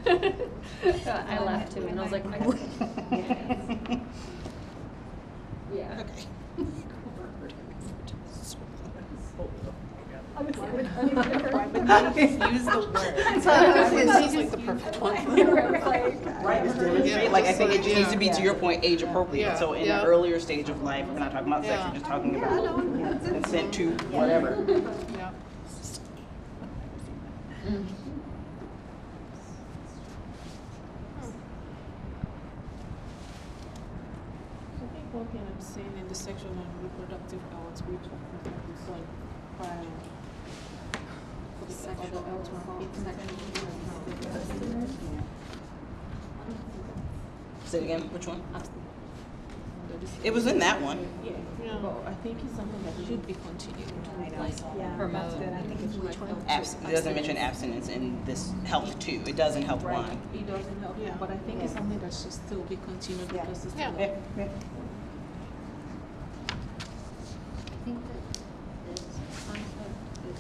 I laughed too, and I was like, yeah. Okay. Use the word. It's like the perfect one. Right, it's demonstrate, like I think it needs to be, to your point, age appropriate. Yeah, So in yeah. an earlier stage of life, we're not talking about sex, Yeah. we're just talking about consent to whatever. Yeah. I think one can abstain in the sexual and reproductive health, which we saw prior. For the other health Say it again, which one? It was in that one. Yeah, but I think it's something that should be continued, like Promote. which one? It doesn't mention abstinence in this health 2. It does in health 1. It doesn't help, Yeah. but I think it's something that should still be continued because it's Yeah. still. Yeah, yeah. I think that this concept is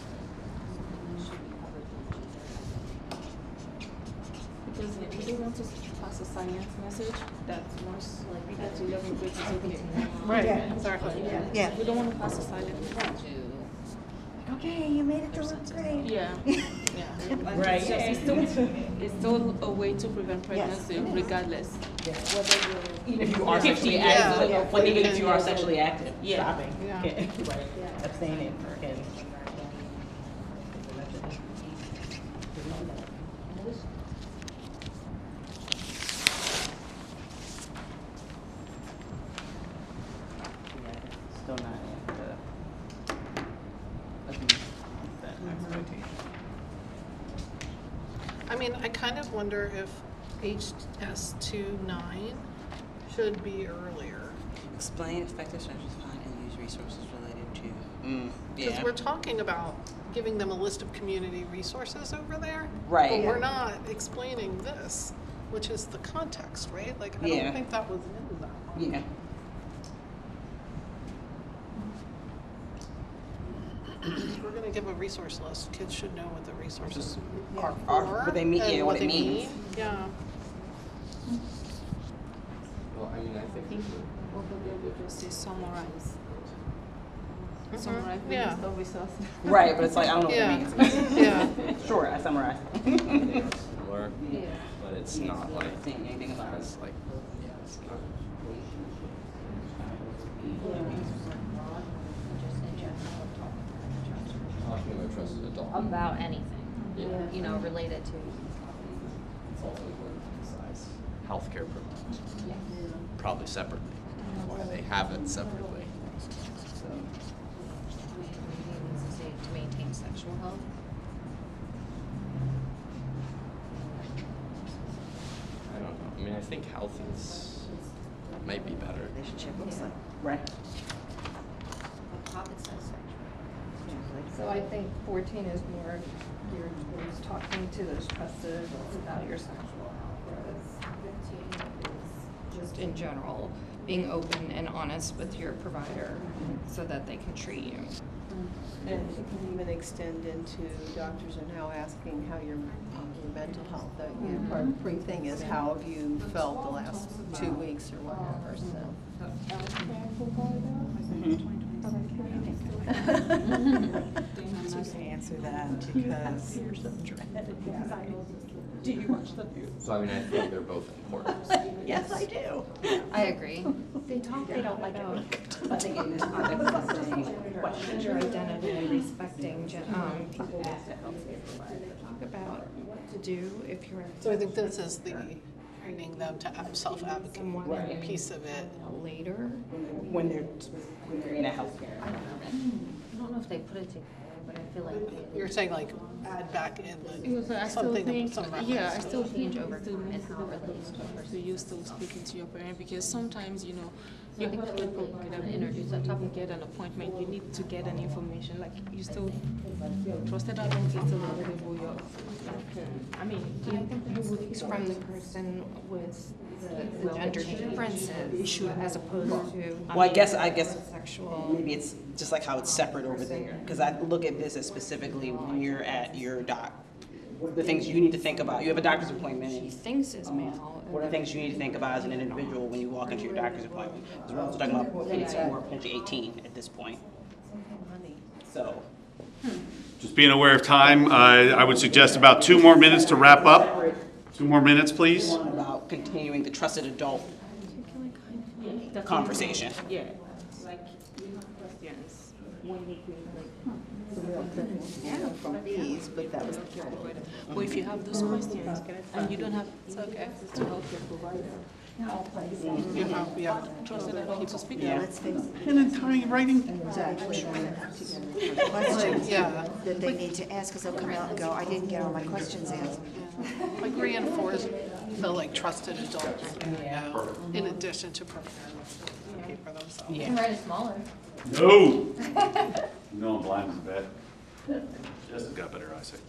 something that should be covered in Because if they want to pass a science message, that's more like that 11 grade is okay. Right, exactly. Yeah. We don't want to pass a silent message. Okay, you made it to 11th grade. Yeah, yeah. And Right. It's still a way to prevent pregnancy regardless. Whether you're. If you are sexually Yeah. active, but even if you are sexually active, stopping, Yeah. abstaining can. Still not in that expectation. I mean, I kind of wonder if HS29 should be earlier. Explain effective strategies find and use resources related Because Yeah. we're talking about giving them a list of community resources over there. Right. But we're not explaining this, which is the context, right? Like, I Yeah. don't think that was in that one. Yeah. If we're gonna give a resource list, kids should know what the resources are Are- for. what they mean- and yeah, what it they means. mean. Yeah. Well, I mean, I think. Or maybe just say summarize. Mhm. Summarize Yeah. the resources. Right, but it's like, I don't know what Yeah. it means. Yeah. Sure, I summarized. Similar, Yeah. but it's not like, Saying anything about it. it's like, yeah, it's not. Talking about trusted adult. About anything, Yeah. you know, related to. It's also important to emphasize healthcare programs, probably separately, why they have it separately. So, To maintain sexual health. I don't know, I mean, I think health is, might be better. Relationship looks like. Right. It says sexual. So I think 14 is more geared towards talking to those trusted adults about your sexual health, whereas 15 is just in general, being open and honest with your provider so that they can treat you. And it can even extend into doctors are now asking how your mental health, part of the pre-thing is how have you felt the last 2 weeks or whatever, so. So to answer that because. Do you watch the news? So I mean, I think they're both important. Yes, I do. I agree. They talk, they don't like it. I think in this context, it's saying Gender identity and respecting people talk about what to do if you're So I think this is the training them to self-advocate piece of it. later. when they're in a healthcare. I don't know if they put it together, but I feel like. You're saying like add back in Because I still something, think, some yeah, I reference. still think Change over to time and how it relates to a person. So you still speaking to your parent, because sometimes, you know, your healthcare provider, introduce that time you get an appointment, you need to get an information, like you still trusted adults is still available, I mean, It's from the person with the gender differences as opposed to. Well, I guess Sexual. maybe it's just like how it's separate over there. Because I look at this as specifically when you're at your doc. What are the things you need to think about? You have a doctor's appointment. He thinks is male. What are the things you need to think about as an individual when you walk into your doctor's appointment? Because we're also talking about kids who are potentially 18 at this point. So. Just being aware of time, I would suggest about 2 more minutes to wrap up. 2 more minutes, please. About continuing the trusted adult conversation. yeah, like you have questions, when you feel like. Yeah, from these, but that was the category. But if you have those questions and you don't have access to healthcare provider, You have trusted adults to speak to. Yeah, let's face it. Pen and tiny writing. Exactly. Questions Yeah. that they need to ask, because they'll come out and go, I didn't get all my questions answered. Like reinforce the like trusted adult, you know, in addition to preparing for themselves. You can write it smaller. No. No, I'm blind as a bat. Just got better eyesight.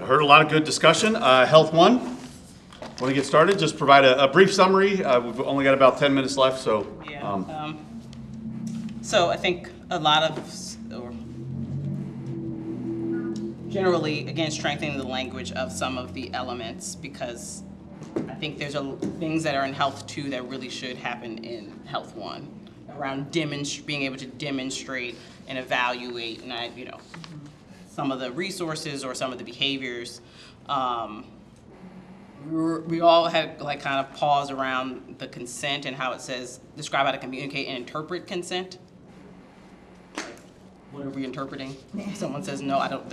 Heard a lot of good discussion. Health 1, want to get started? Just provide a brief summary. We've only got about 10 minutes left, so. Yeah. So I think a lot of, or generally, again, strengthening the language of some of the elements, because I think there's things that are in Health 2 that really should happen in Health 1 around being able to demonstrate and evaluate, and some of the resources or some of the behaviors. We all had like kind of pause around the consent and how it says, describe how to communicate and interpret consent. what are we interpreting? Someone says, no, I don't,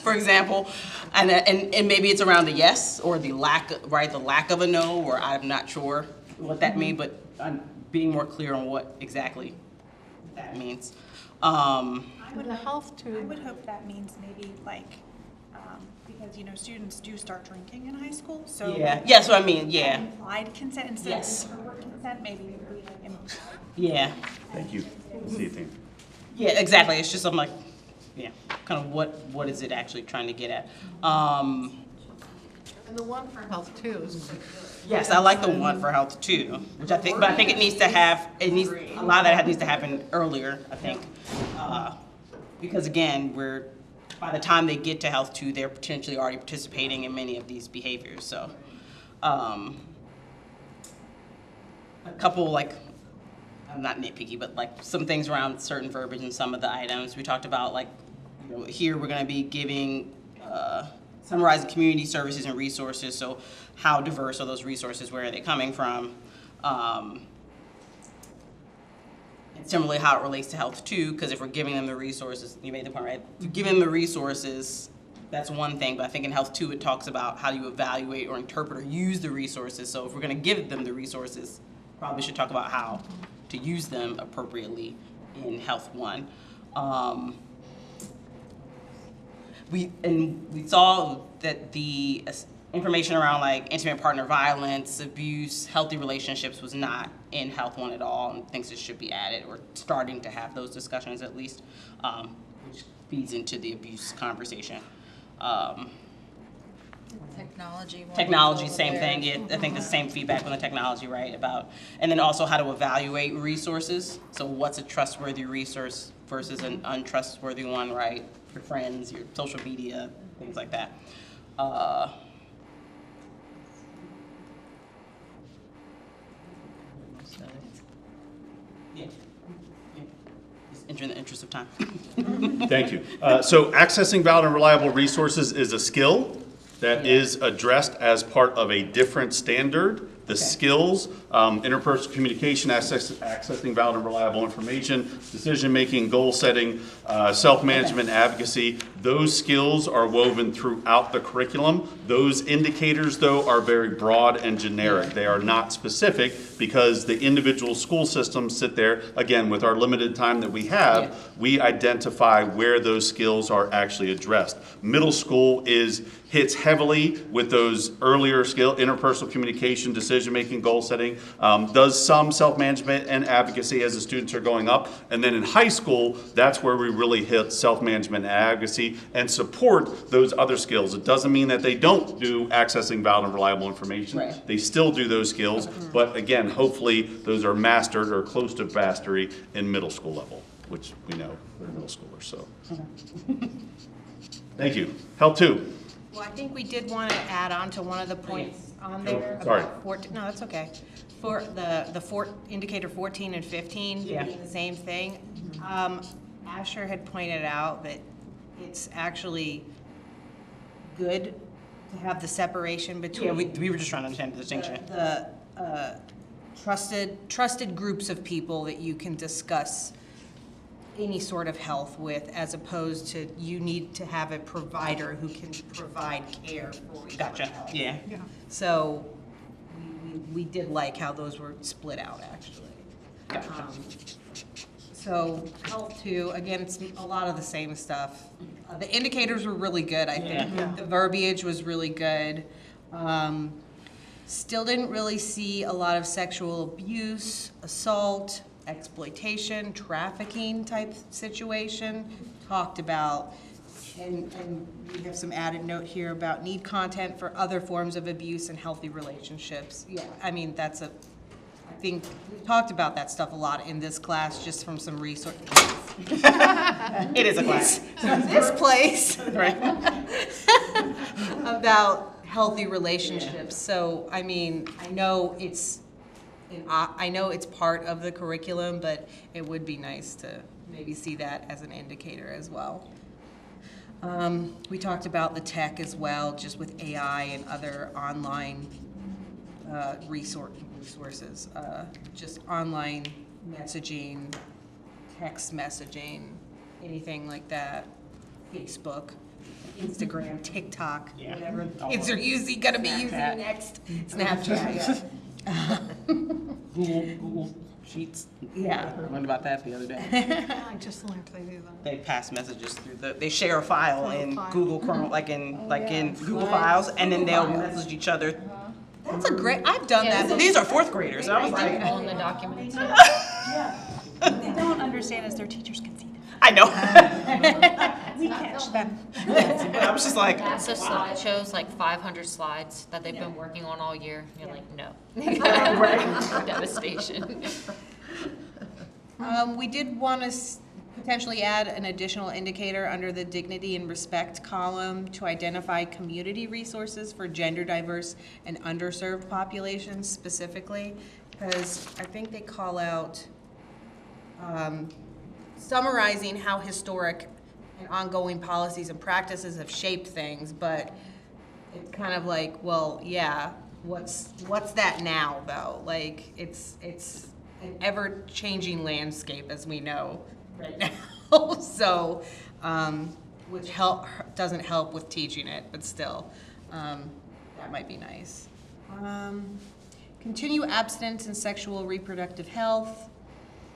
for example, and maybe it's around the yes or the lack, right, the lack of a no, or I'm not sure what that means, but I'm being more clear on what exactly that means. I would hope that means maybe like, because, you know, students do start drinking in high school, so. Yeah, yeah, so I mean, yeah. Implied consent instead Yes. of overt consent, maybe it would be like implied. Yeah. Thank you. See you, team. Yeah, exactly. It's just, I'm like, yeah, kind of what is it actually trying to get at? And the one for health too is quite good. Yes, I like the one for health too, which I think, but I think it needs to have, a lot of that needs to happen earlier, I think. Because again, by the time they get to health 2, they're potentially already participating in many of these behaviors, so. A couple, like, I'm not nitpicky, but like some things around certain verbiage in some of the items. We talked about, like, you know, here we're gonna be giving, summarizing community services and resources, so how diverse are those resources, where are they coming from? And similarly, how it relates to health too, because if we're giving them the resources, you made the point, right? If you're giving them the resources, that's one thing, but I think in health too, it talks about how you evaluate or interpret or use the resources. So if we're gonna give them the resources, probably should talk about how to use them appropriately in health 1. We saw that the information around like intimate partner violence, abuse, healthy relationships was not in health 1 at all, and thinks it should be added, or starting to have those discussions at least, which feeds into the abuse conversation. Technology, same thing. Yeah, I think the same feedback on the technology, right? About, and then also how to evaluate resources. So what's a trustworthy resource versus an untrustworthy one, right? Your friends, your social media, things like that. Yeah. Just in the interest of time. Thank you. So accessing valid and reliable resources is a skill that is addressed as part of a different standard. The skills, interpersonal communication, accessing valid and reliable information, decision-making, goal-setting, self-management, advocacy, those skills are woven throughout the curriculum. Those indicators, though, are very broad and generic. They are not specific because the individual school systems sit there, again, with our limited time that we have, we identify where those skills are actually addressed. Middle school hits heavily with those earlier skills, interpersonal communication, decision-making, goal-setting, does some self-management and advocacy as the students are going up. And then in high school, that's where we really hit self-management and advocacy and support those other skills. It doesn't mean that they don't do accessing valid and reliable information. Right. They still do those skills, but again, hopefully those are mastered or close to mastery in middle school level, which we know we're middle schoolers, so. Thank you. Health 2. Well, I think we did want to add on to one of the points on there. Sorry. About 14, no, that's okay. For the indicator 14 and 15 being the same thing. Asher had pointed out that it's actually good to have the separation between. Yeah, we were just trying to understand the distinction. The trusted groups of people that you can discuss any sort of health with, as opposed to you need to have a provider who can provide care for you. Gotcha. Yeah. So we did like how those were split out, actually. Gotcha. So health 2, again, it's a lot of the same stuff. The indicators were really good, I think. Yeah. The verbiage was really good. Still didn't really see a lot of sexual abuse, assault, exploitation, trafficking type situation. Talked about, and we have some added note here about need content for other forms of abuse and healthy relationships. Yeah, I mean, I think we talked about that stuff a lot in this class, just from some resource. It is a class. This place. Right. About healthy relationships. So, I mean, I know it's part of the curriculum, but it would be nice to maybe see that as an indicator as well. We talked about the tech as well, just with AI and other online resources, just online messaging, text messaging, anything like that, Facebook, Instagram, TikTok, Yeah. whatever the kids are using, gonna be using Snapchat. next. Snapchat, yeah. Google Sheets. Yeah. I learned about that the other day. I just learned they do that. They pass messages through they share a file in file. Google Chrome, like in Google Files, and then they'll message each other. That's a great, I've done Yeah, that. These are fourth graders. I was like, All in the documents. What they don't understand is their teachers can see them. I know. We catch them. But I was just like, Massive slideshows, like 500 slides that they've been working on all year. You're like, no. Devastation. We did want to potentially add an additional indicator under the dignity and respect column to identify community resources for gender diverse and underserved populations specifically, because I think they call out summarizing how historic and ongoing policies and practices have shaped things, but it's kind of like, well, yeah, what's that now though? Like, it's an ever-changing landscape, as we know right now. So, which doesn't help with teaching it, but still, that might be nice. Continue abstinence and sexual reproductive health,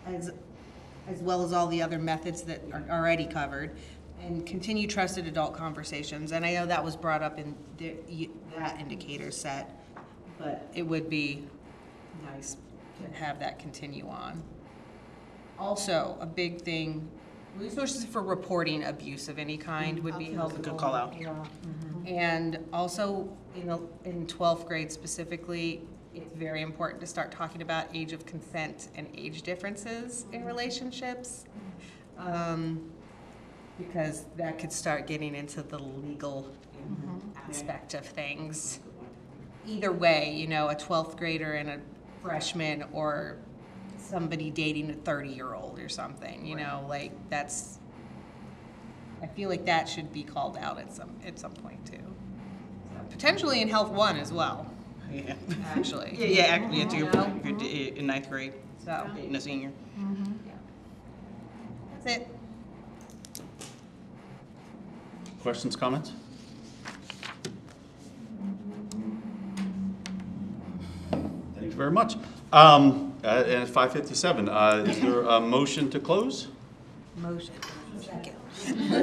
as well as all the other methods that are already covered, and continue trusted adult conversations. And I know that was brought up in that indicator set, but it would be nice to have that continue on. Also, a big thing, resources for reporting abuse of any kind would be helpful. good call out. And also, in 12th grade specifically, it's very important to start talking about age of consent and age differences in relationships, because that could start getting into the legal aspect of things. Either way, you know, a 12th grader and a freshman, or somebody dating a 30-year-old or something, you know, like that's, I feel like that should be called out at some point too. So, potentially in Health 1 as well. Yeah. Actually. Yeah, to your point, if you're in ninth grade, So, dating a senior. that's it. Questions, comments? Thank you very much. And at 5:57, is there a motion to close? Motion. Second.